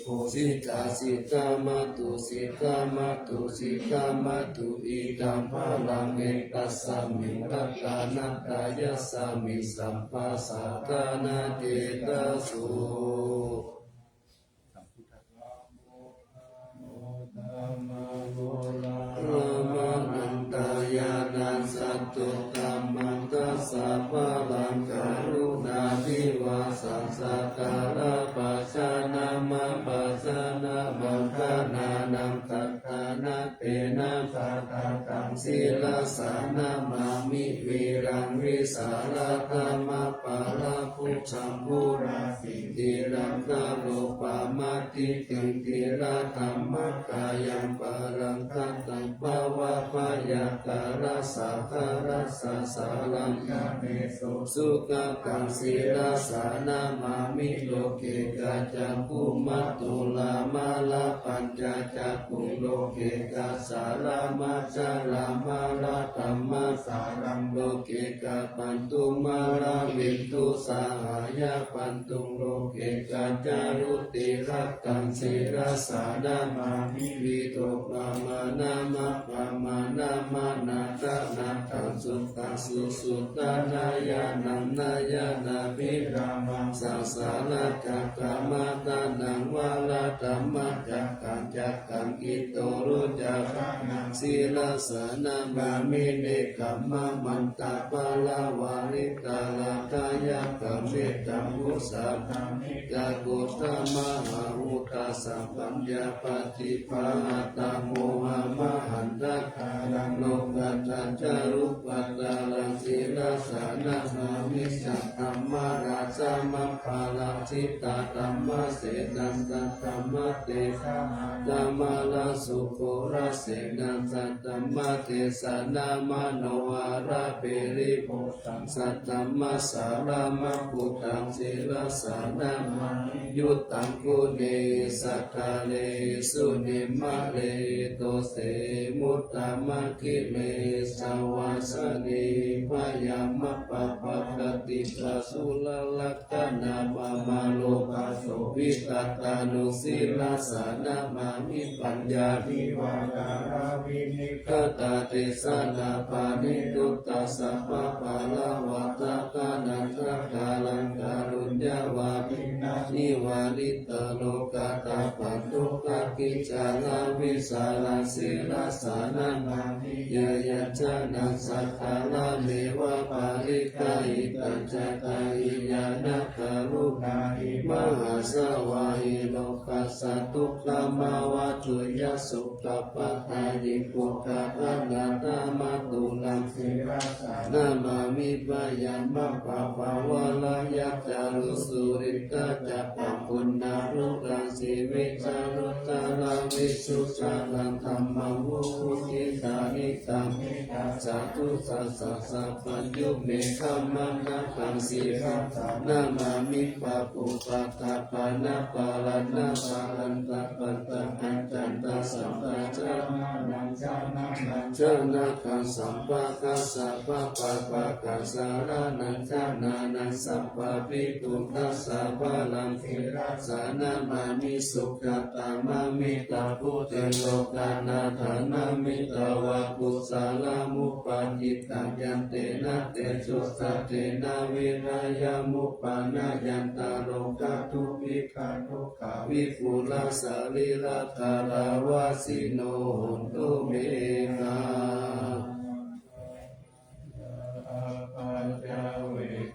โกสิตาสิตามาตุสิตามาตุสิตามาตุอิตัมภาลังเอตัสสะมิรัตตานัตตายะสามิสัมปัสสะตานาเจตสุนันตายานันสัตตุธัมมังตัสสะภะลังกรุณาภิวาสัสสะกาลปัสสะนะมะปัสสะนะมังคนานังตัตตานะเตนะสัตตะตังศีลสานะมามิวิรังวิสาระธรรมปาราภุชัมพุราสิติรังกะโลปามาติติติระธรรมกายังปารังคัตตังภาวะพยาการะสะคาระสะสารังกะเมสุสุขกังศีลสานะมามิโลเกกาจักขุมัตตุลามาลาปัญจจักขุโลเกกาสารามาจารามาลาธัมมาสารังโลเกกาปันตุมาลาวินตุสาหายาปันตุโลเกกาจารุติรัตตังศีลสานะมามิวิโตปะมานะมะปะมานะมานาตะนาตังสุตังสุสุตะนายานังนายานาภิรามังสัสสาระจักขมาตานังวาลาธัมมจักขังจักขังอิโตรุจักขังศีลสานะมามิเนกัมมะมันตาปะลาวาริตาลาทายากัมเมตัมมุสัพพะมิจักขุตมะหาอุตสัมปัญญาปฏิภาตาโมหะมหันตคารังโลกัจจันจารุปัตตาลังศีลสานะมามิสัพพะมาราชามัพพาลังชิตตาธัมมะเสนันตัธรรมะเตสะธัมมาลาสุโคระเสนันสัตธัมมะเตสนามโนอาระเปริโภตังสัตธัมมะสารามะพุทธังศีลสานะมายุตตังกุเนสัทธาเลสุนิมะเลโตเสมุตตมะคิเลสวาสนิพยามะปะปะปฏิปัสสุลลักขณาปะมาโลภะโสวิตัตตานุศีลสานะมามิปัญญาวิวาการาวินิกตาเตสนาปานิทุตตาสัพพะปะละวัตตะกานังสักกาลังการุญญาวาปินานิวาลิตโลกาตาปันตุกะกิจาลาวิสาลาศีลสานะมามิยะยัจจานังสัทธาลาเมวะปาริกาอิตัญจตาอิยานะกรุณาอิมหาสวาห หิโลกัสสะทุกขมาวะตุยสุขปัฏฐายิปุคคะอนัตตามะตุลังสิราสานามามิปะยามะปะภาวะลายัจจารุสุริตะจักขังปุณณารุกังสิวิจารุตาราวิสุสารังธรรมังวุฒิตานิตังสาธุสัสสะสัพพัญญุเมขัมมังนะขังสีรังนามามิปะปุปะตาปานะปาลันนะปาลันตะปัตตะอันจันตะสัมปะจานังจานะจานะขังสัมปะกัสสะปะปะปะกัสสะรานังจานานังสัพพะปิตุนัสสะปะลังทิรัสสะนามามิสุขตามามิตาพุเตโลกานาธานามิตาวะกุสาลามุปาจิตังยันเตนะเตจุสัตเตนะวิรายามุปานายันตาโลกาทุวิคาโลกาวิปุลาสาลิลาคาราวาสิโนตุเมนา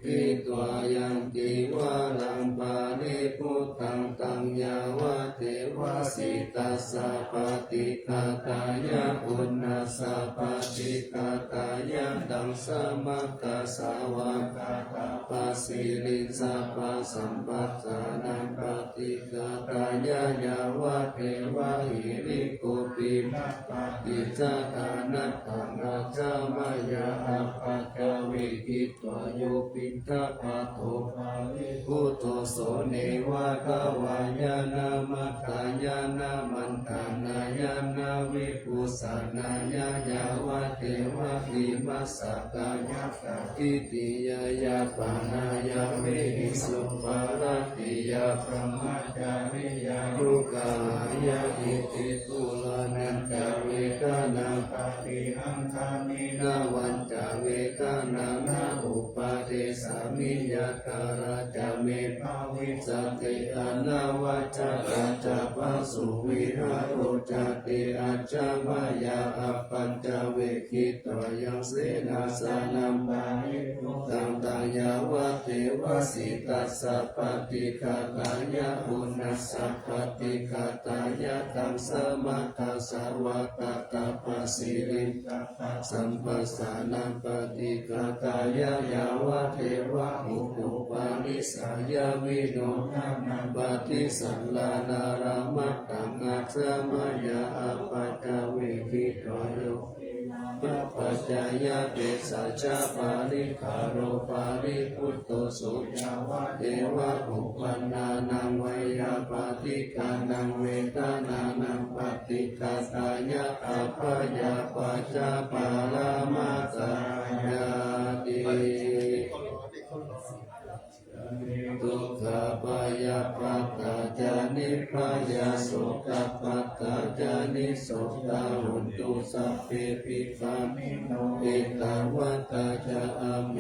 ทิตวายังติวาลังปาริพุทธังตังยาวะเทวาสิตัสสะปฏิฆาตายะอุณนัสสะปฏิฆาตายะดังสมัคคสาวกาปัสสิริสัพพสัมปัสสานังปฏิฆาตายะยาวะเทวะหิริโกปินะปฏิจจานะขังอาจามายาอัปปะกวิกิตวโยปิทะปะโทภาลิพุทโธโสเนวะกวายานามัตตายานามันตานายานาวิปุสานายายาวะเทวะวิมัสสะกายะกิติยายาปานายาเวหิสุปาราติยาพระมัจจาริยายุกายาอิติตุลานันตาเวกานาปฏิอังคามินาวันจาเวกานานาอุปาเทสามิยาการาจาเมภาวิสติอนาวัจราจาปสุวิหาโรจติอาจามายาอปัญจเวคิตยังเสนาสนัมปานิตังตายาวะเทวสิตัสสะปฏิฆาตายะอุณนัสสะปฏิฆาตายะตังสมัคคสาวกตาปัสสิริสัมปัสสานังปฏิฆาตายะยาวะเทวะอุปุปานิสายาวิโนนาปฏิสัลลานารามัตตังอาจามายาอปัจจเวคิโตโยปัจจายะเตสัจจปาริคาโรปาริพุตโตสุญาวะเทวะอุปันนานังวิยาปฏิกานังเวทานานังปฏิกาตายะอัปปยาปัจจปารามาสายาติทุกขปายาปัตตาจานิพยาโสกปัตตาจานิโสตาหุนตุสัพเพปิกามิโนเอตาวัตตาจาอเม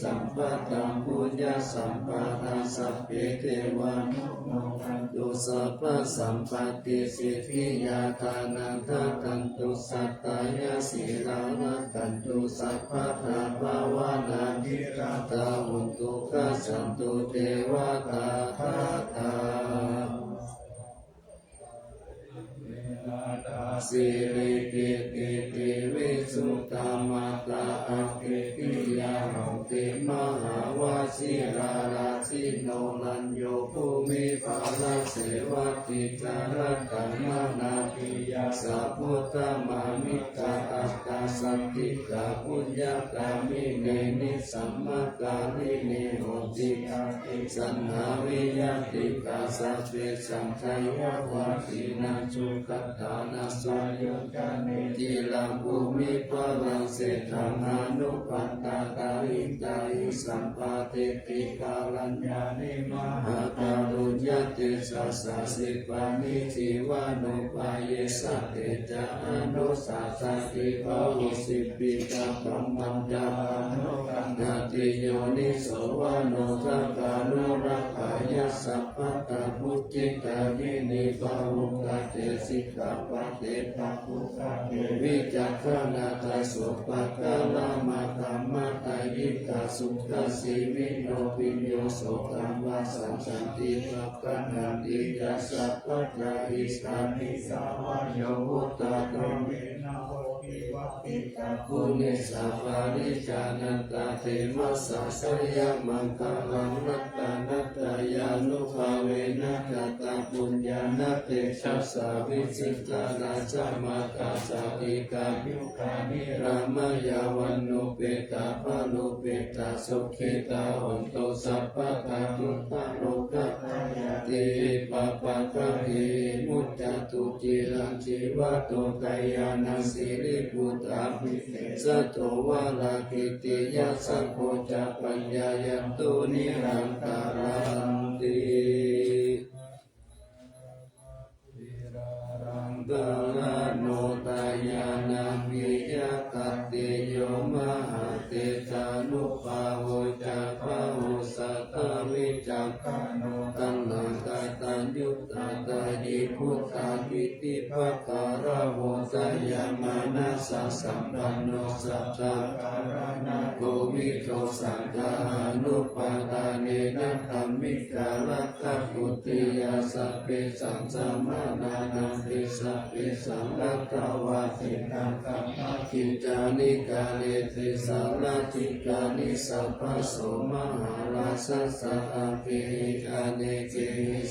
สัมปะตังปุญญาสัมปะทังสัพเพเทวานุโมทันตุสัพพะสัมปติสิทธิยาทานังทัตันตุสัตตายาสีลานักันตุสัพพะทาภาวนาทิราตาหุนตุกัสสันตุเทวตาทาตาสิริกิติติวิสุตตมัตตาอัคคิยาหังติมหาวาสิราราสิโนลัญโยภูมิภาลเสวติจารกัมมานาปิยาสัพพุทธมามิตาอัตตาสันติกาปุญญากามิเนนิสัมมกาลิเนโหติกาติสันหาวิยติกาสัพเพสังขยววาสีนาจุกัตตานาสุโยจานิจิลังภูมิภาลังเสถังอนุปัตตาตาลิตาอิสัมปาเตติกาลัญญานิมหาการุญญาติสัสสะสิปานิจิวานุปายสะเตจาอนุสัสสะติภาวุสิปิกาปัมมัญญาอนุกันนาติโยนิโสวานุทักานุรักขายสัพพะตาพุทธิกายินิภาวุกาเตสิกาปะเตภะภุกาเตวิจักขณาตาสุปะกาลามาธัมมาตายิกาสุขสีวิโนปิโยโสตัมวาสันสันติภะกันหันติ ติยัสสะปัจจาอิสามิสาวะโยวุตตะโตเมนะโหติวัติตาปุณิสัพพาริจานันตาเทมัสสะสยามังคลังรัตตานัตตายานุภาเวนะกัตตาปุญญาณเตชัสสะวิสิตานาจามาคาสาติกายุคานิรามายาวันโนเปตาภาโลเปตาสุขิตาหนโตสัพพะทาตุตาโลกัตยาติปะปะคะเฮมุตตะตุจิรังชีวะโตกายานังสิริปุตตาภิเศษโตวาลากิติยาสัพโพจะปัญญายันตุนิรังการันติกาลโนตายานามิยะกัตติโยมหะเตจานุภาโวจะภาโวสัตตวิจักขโนตัณหังกาตัญยุตตาตายิพุทธาวิติภะการะโวสยามานัสสะสัมปันโนสัจจาการณะโกวิโตสังฆานุปาทาเนนะธัมมิกาลักขปุติยาสัพเพสังสมานานังติสัพเพสังฆตวาสิตังกัมมาคิจานิกาเลติสังฆติกานิสัพพโสมหาราสัสสะอังเกกาเนเก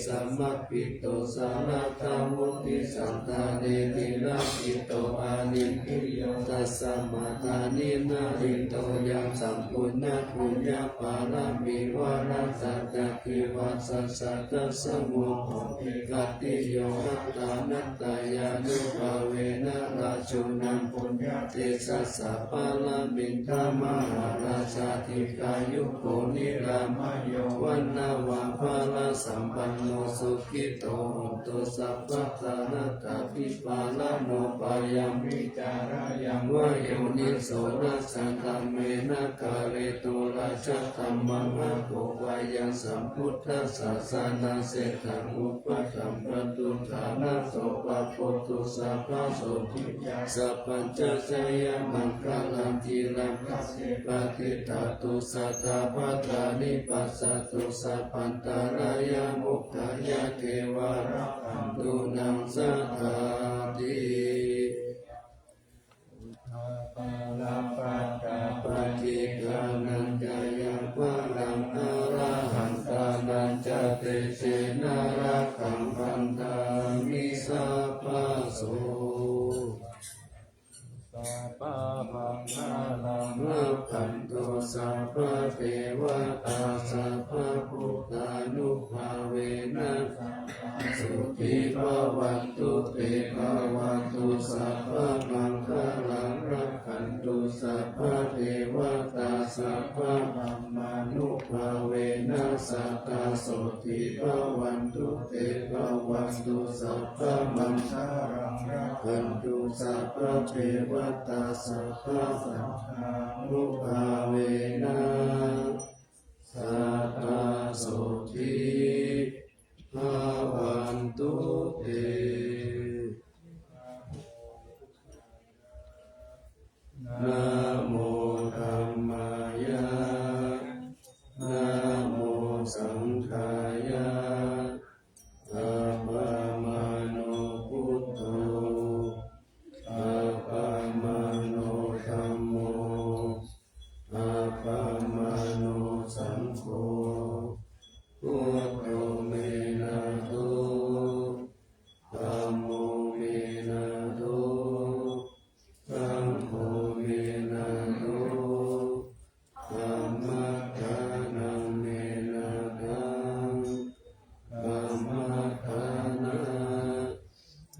สัมมปิโตสารตามุติสันตาเนตินาปิโตอานิพิโยตัสสะมาทานินาริโตยังสัมปุญญปุญญาปารามิวารัสสัจจคิวัสสัสสะสมุโหติกัตติโยรัตตานัตตายานุภาเวนะราชุนังปุญญาเตสัสสะปาลามินทามหาราชาธิกายุโกนิรามโยวันนาวาภาลสัมปันโนสุขิโตโหตุสัพพะสารตาภิปาลโนปายัมวิจารายังวะโยนิโสรัสสังฆเมนะกาเลตุราชธัมมังอะโกวายังสัมพุทธัสสะสานาเสถังอุปถัมภตุฐานะโสปะโพตุสัพพะโสทิยาสัพพัญจสยามังคลังทีรังคัสสิปะทิตาตุสัตตาภัตตานิปัสสตุสัพพันตารายามุขายะเทวารัขันตุนังสัทธาติปาลาปัตตาปฏิกานันจายังวะลังอรหันตานันจเตเสนารักขังพันธามิสัพพะโสสัพพะมังคลังรักขันตุสัพพะเทวตาสัพพะพุทธานุภาเวนะสุขีภวันตุเตภวันตุสัพพะมังคลังรักขันตุสัพพะเทวตาสัพพะมัมมานุภาเวนะสัตตาสุขีภวันตุเตภวันตุสัพพะมังคลังรักขันตุสัพพะเทวตาสัพพะสังฆานุภาเวนะสัตตาสุขีภวันตุเตนะโมธัมมายะนะโมสังฆายะอะปะมาโนพุทโธอะปะมาโนธัมโมอะปะมาโนสังโฆพุทโธเมนะโตธัมโมเมนะโตสังโฆเมนะโตธัมมัฏฐานังเมนะทังธัมมัฏฐานะ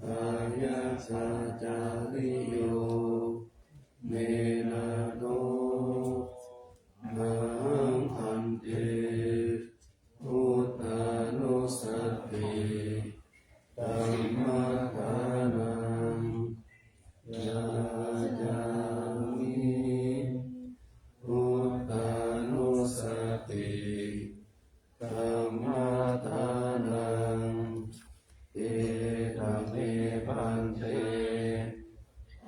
อายะสัจจาริโยเมนะโตมังคันเตพุทธานุสติธัมมัฏฐานังยาจามิพุทธานุสติธัมมัฏฐานังเอตัมเมพันเต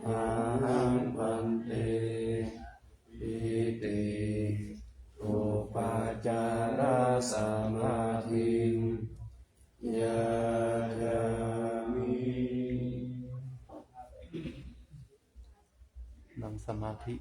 อา สมาธิ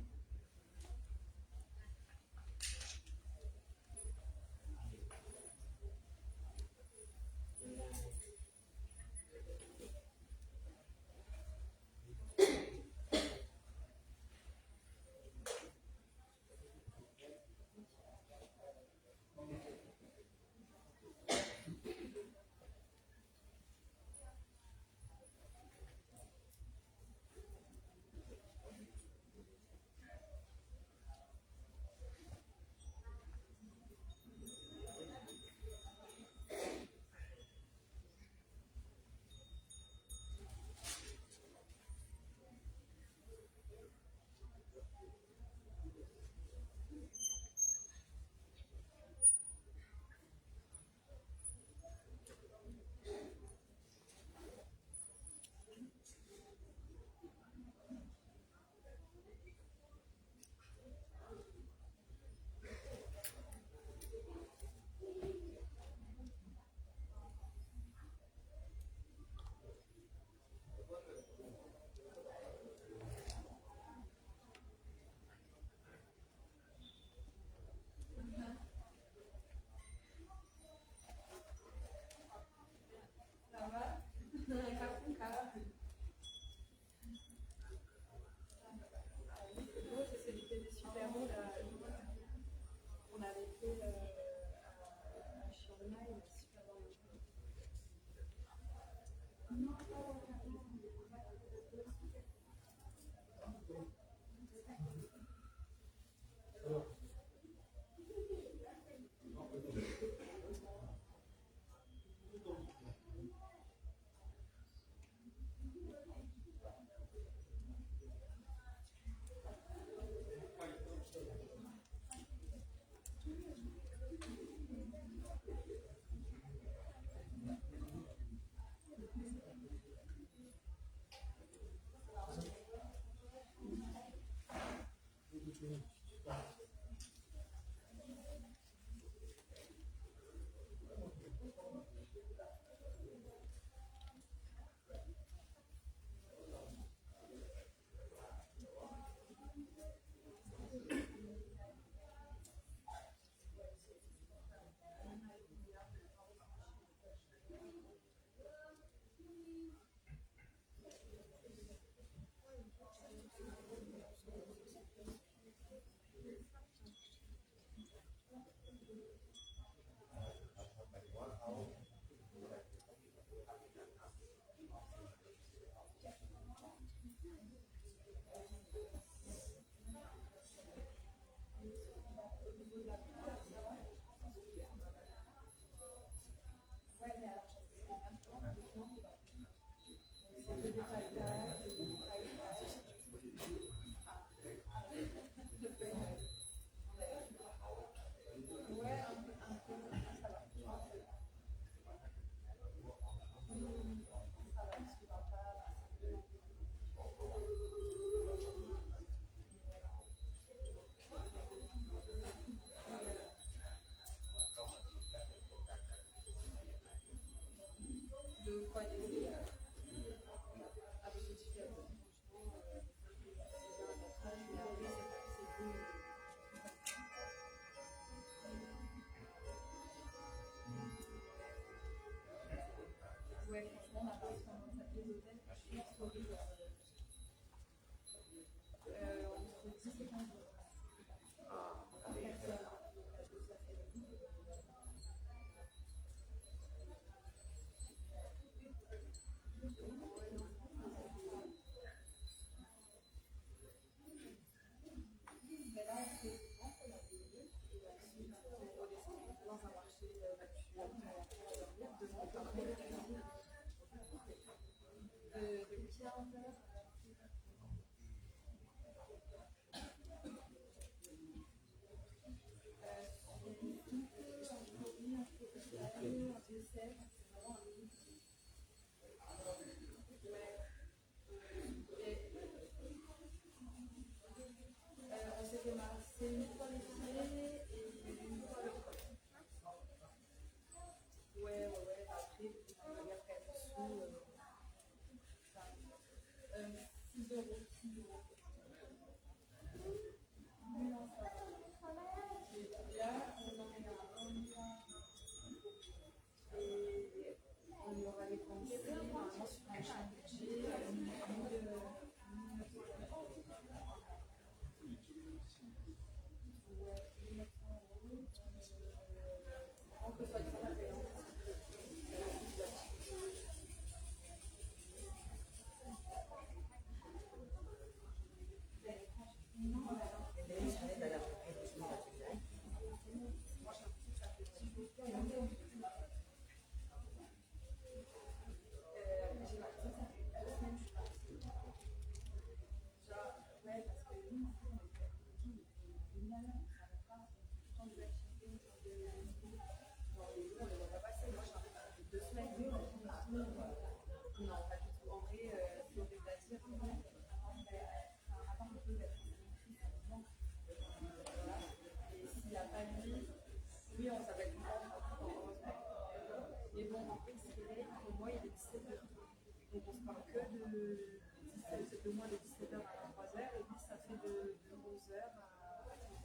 de moi de 17h à 23h et lui ça fait de 11h à 13h.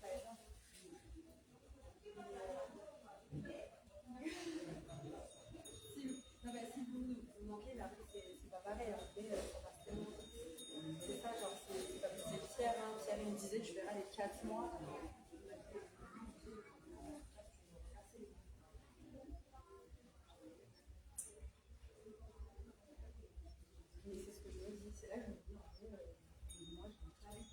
Par exemple. Non, mais si vous manquez, mais après, c'est pas pareil. Après, c'est ça, genre, c'est comme c'est Pierre, hein. Pierre, il me disait, tu verras les 4 mois. Mais c'est ce que je me dis, c'est là que je me dis, en vrai, moi, je ne peux pas aller.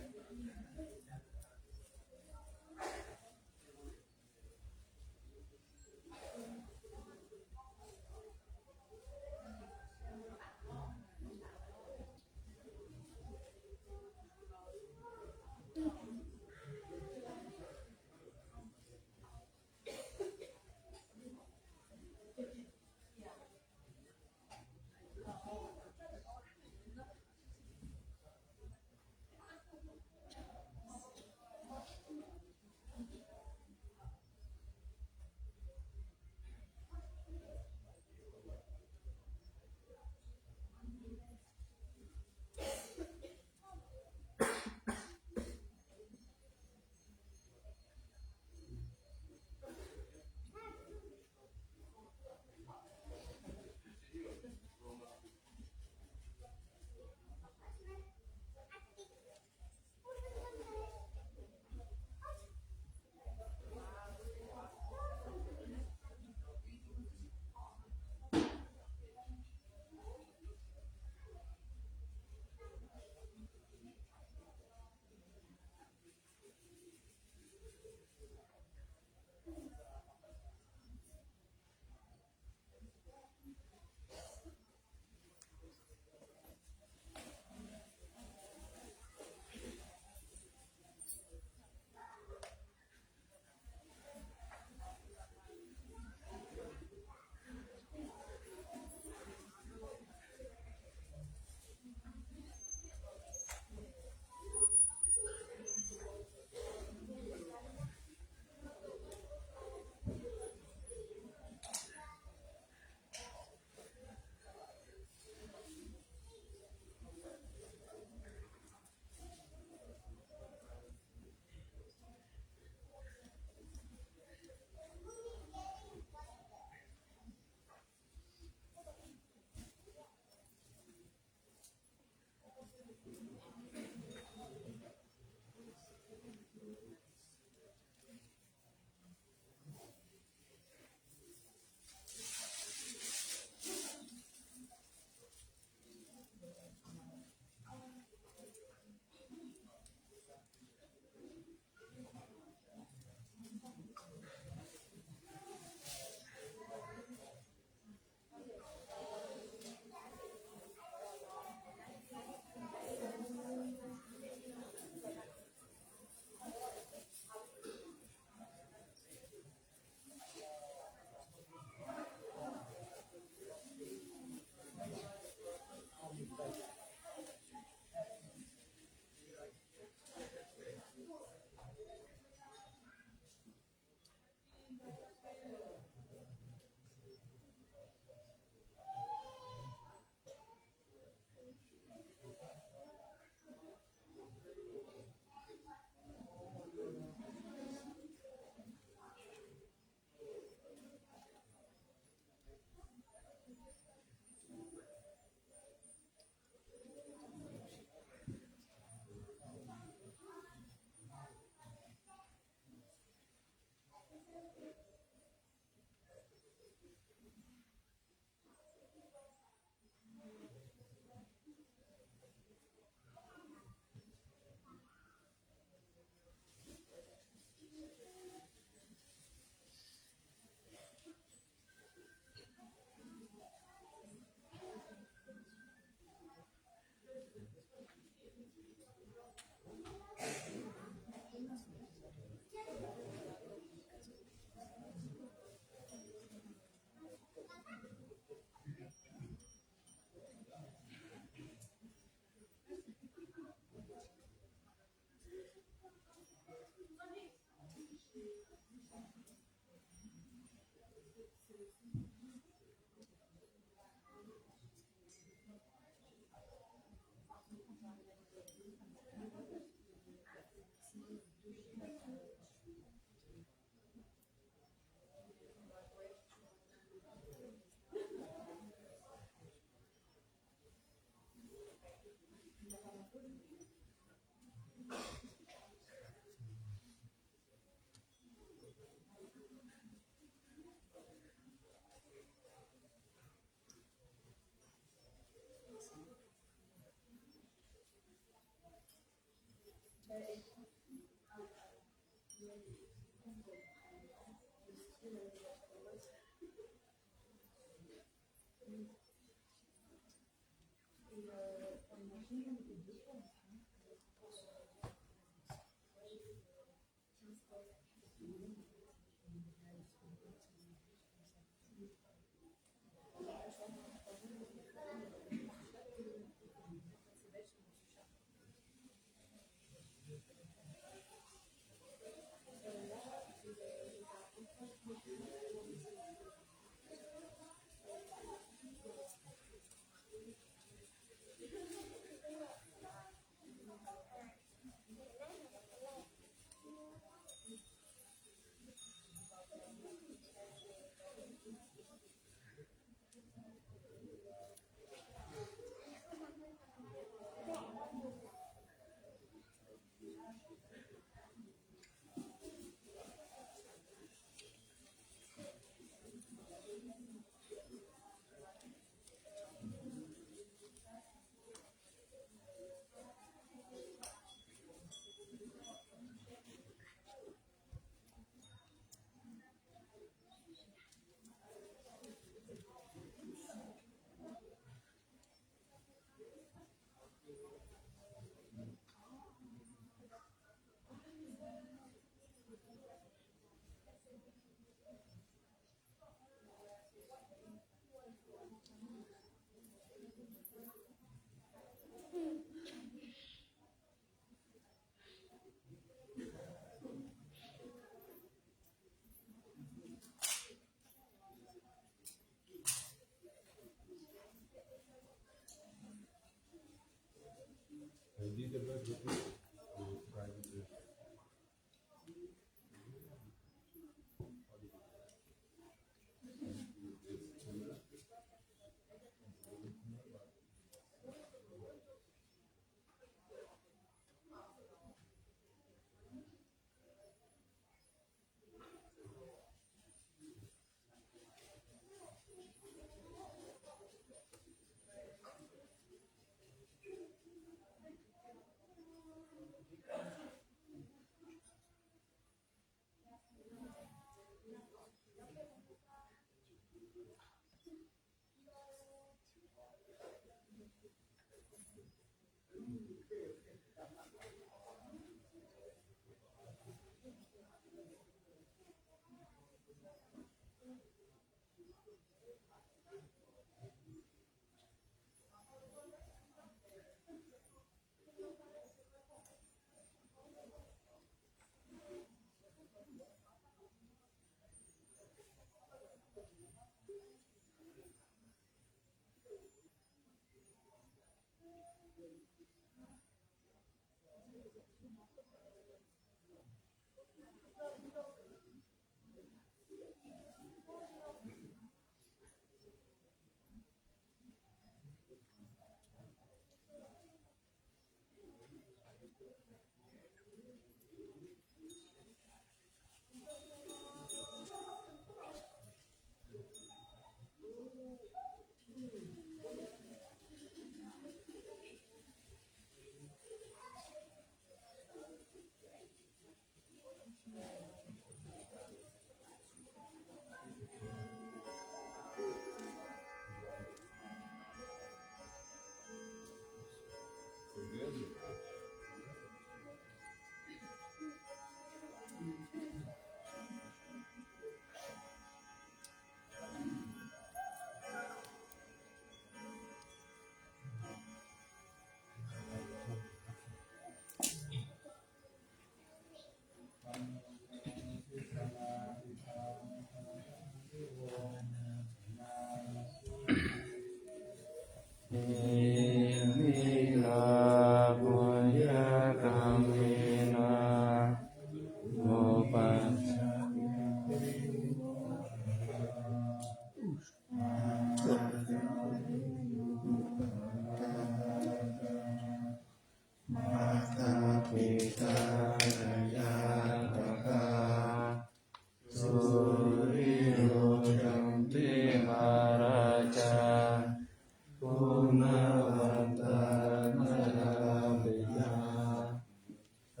ส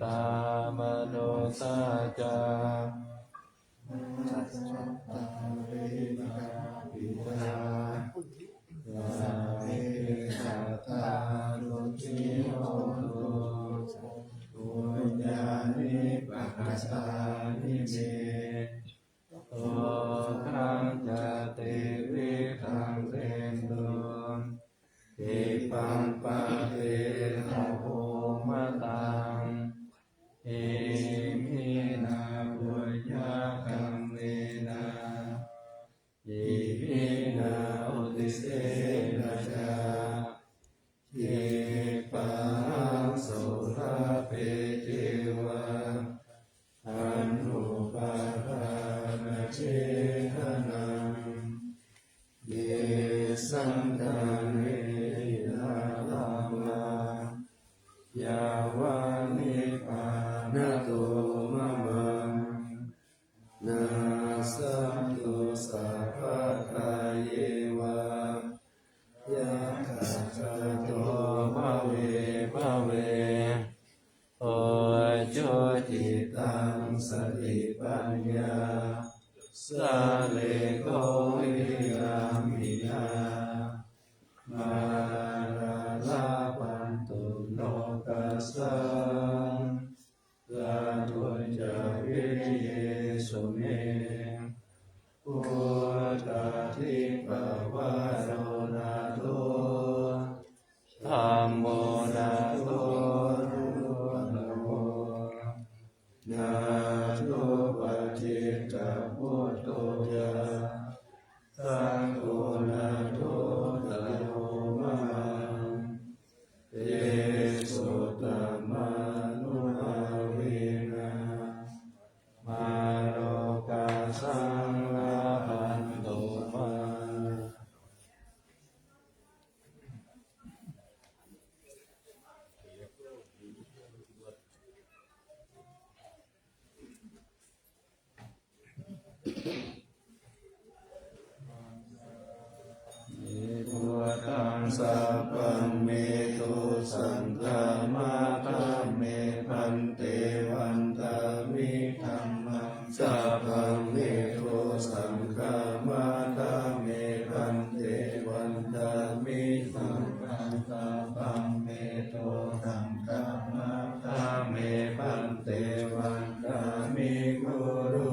ตามโนสาจาสัจจตาวิภาปิตาลาเวสัตตาลุจิโหตุปุญญานิปัสสานิเมโตคังจะเตวิทังเรนโดอิปังปะเททะโพมะตังเอมินาปุญญาคัมเมนาอิมินาอุติเสนะจาเยปังโสระเปเจวะอนุปาทานเจทนังเยสังฆาเนนาลามายาวานิปานะโตมะมังนาสัมตุสัพพะทาเยวะยะขัสสะโตภะเวภะเวโอโจจิตังสติปัญญาสาเลโกวิรามินามาราลาปันตุโลกัสสังลาตุจาวิเยสุเมพุทธาทิปวารนาโตธัมโมนาโตนะโมนาโตปัจจิตาพุทโธยะสังโฆนาโตตะโยมะมังเตสุตตมานุภาเวนะมาโลกาสังลาภันตุมาพุทธังสัพพัมเมตุสังฆามาธัมเมพันเตวันตามิธัมมังสัพพัมเมตุสังฆามาธัมเมพันเตวันตามิธัมมังสัพพัมเมตุสังฆามาธัมเมพันเตวันตามิกุรุ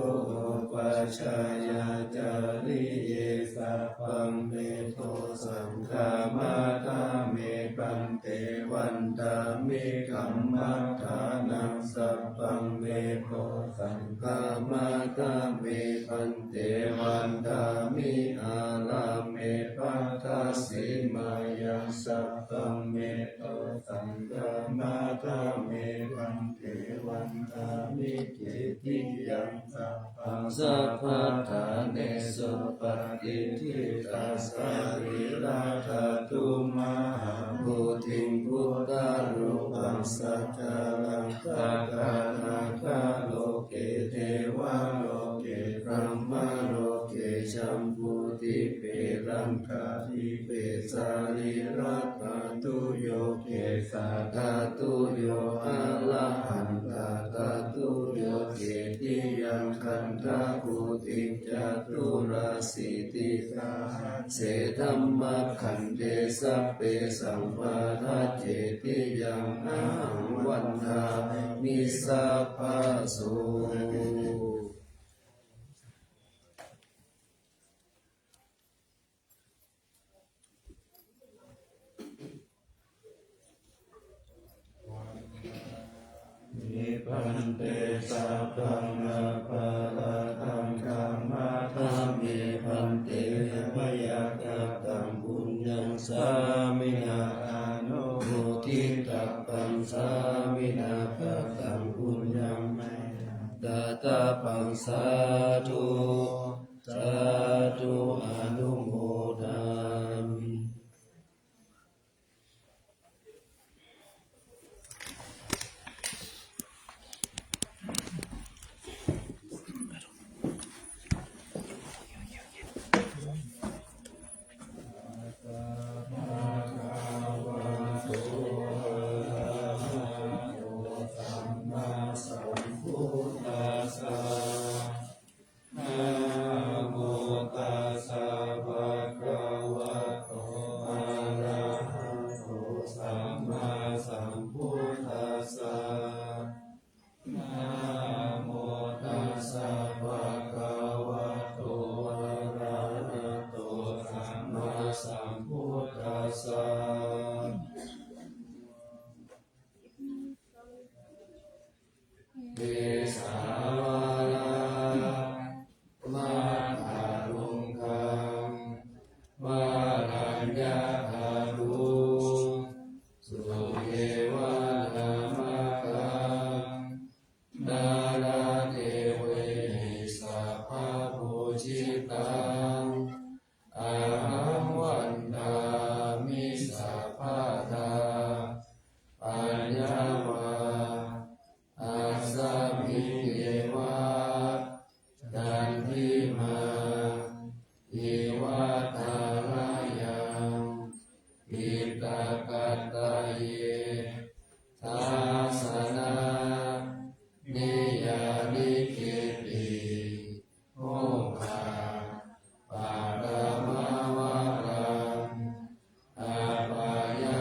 ปัชฌายาจาริเยสัพพัมเมตุสังฆามาธัมเมพันเตวันตามิกัมมัฏฐานังสัพพัมเมตุสังฆามาธัมเมพันเตวันตามิอาลาเมปัฏฐาสิมายังสัพพัมเมตุสังฆามาธัมเมพันเตวันตามิเจติยังสัพพังสัพพะทาเนสุปฏิทิตัสสะวิราชตุมหาภูติงพุทธารูปังสัจจลังตากานาคาโลเกเทวาโลเกพรหมโลเกชัมพูติเปรังคาทิเปสาลิรัตตุโยเกสาธาตุโยอะระหันตาธาตุโยเกติยังคันธาภูติจตุราสิติสาเสธัมมะขันเตสัพเพสัมปาทัจเจติยังอาหังวันทามิสัพพะโสนิพันเตสัพพังอปาราทังธัมมาธัมเมพันเตมยากตังบุญยังสามินาอานุโมทิตัปปังสามินาภตังบุญยังตตาปังสาธุสาธุอนุโมทามิ สัมมา เดสาวาลามาตาลุงคังวาลัญญาคารุสุเยวานามะกังนานาเทเวสัพพะโพชิตังอาหังวันทามิสัพพะทาปัญญาวาอาสามิเยวะจันทิมาอิวัตาลายังอิตากัตตะเยทัสสนานิยานิกิติโมฆะปะระมาวะรังอาปายา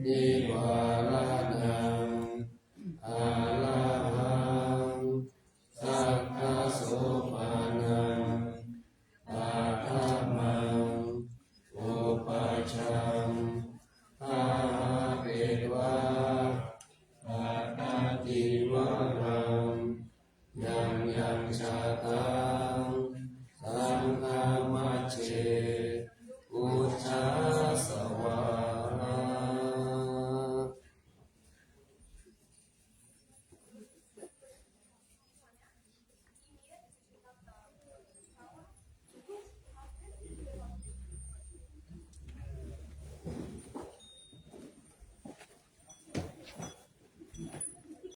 นิวารานังอาลาหังสัทธโสปานังอาคัมมังอุปัชฌังอาเปตวะปัตติวะรังยังยังชาตา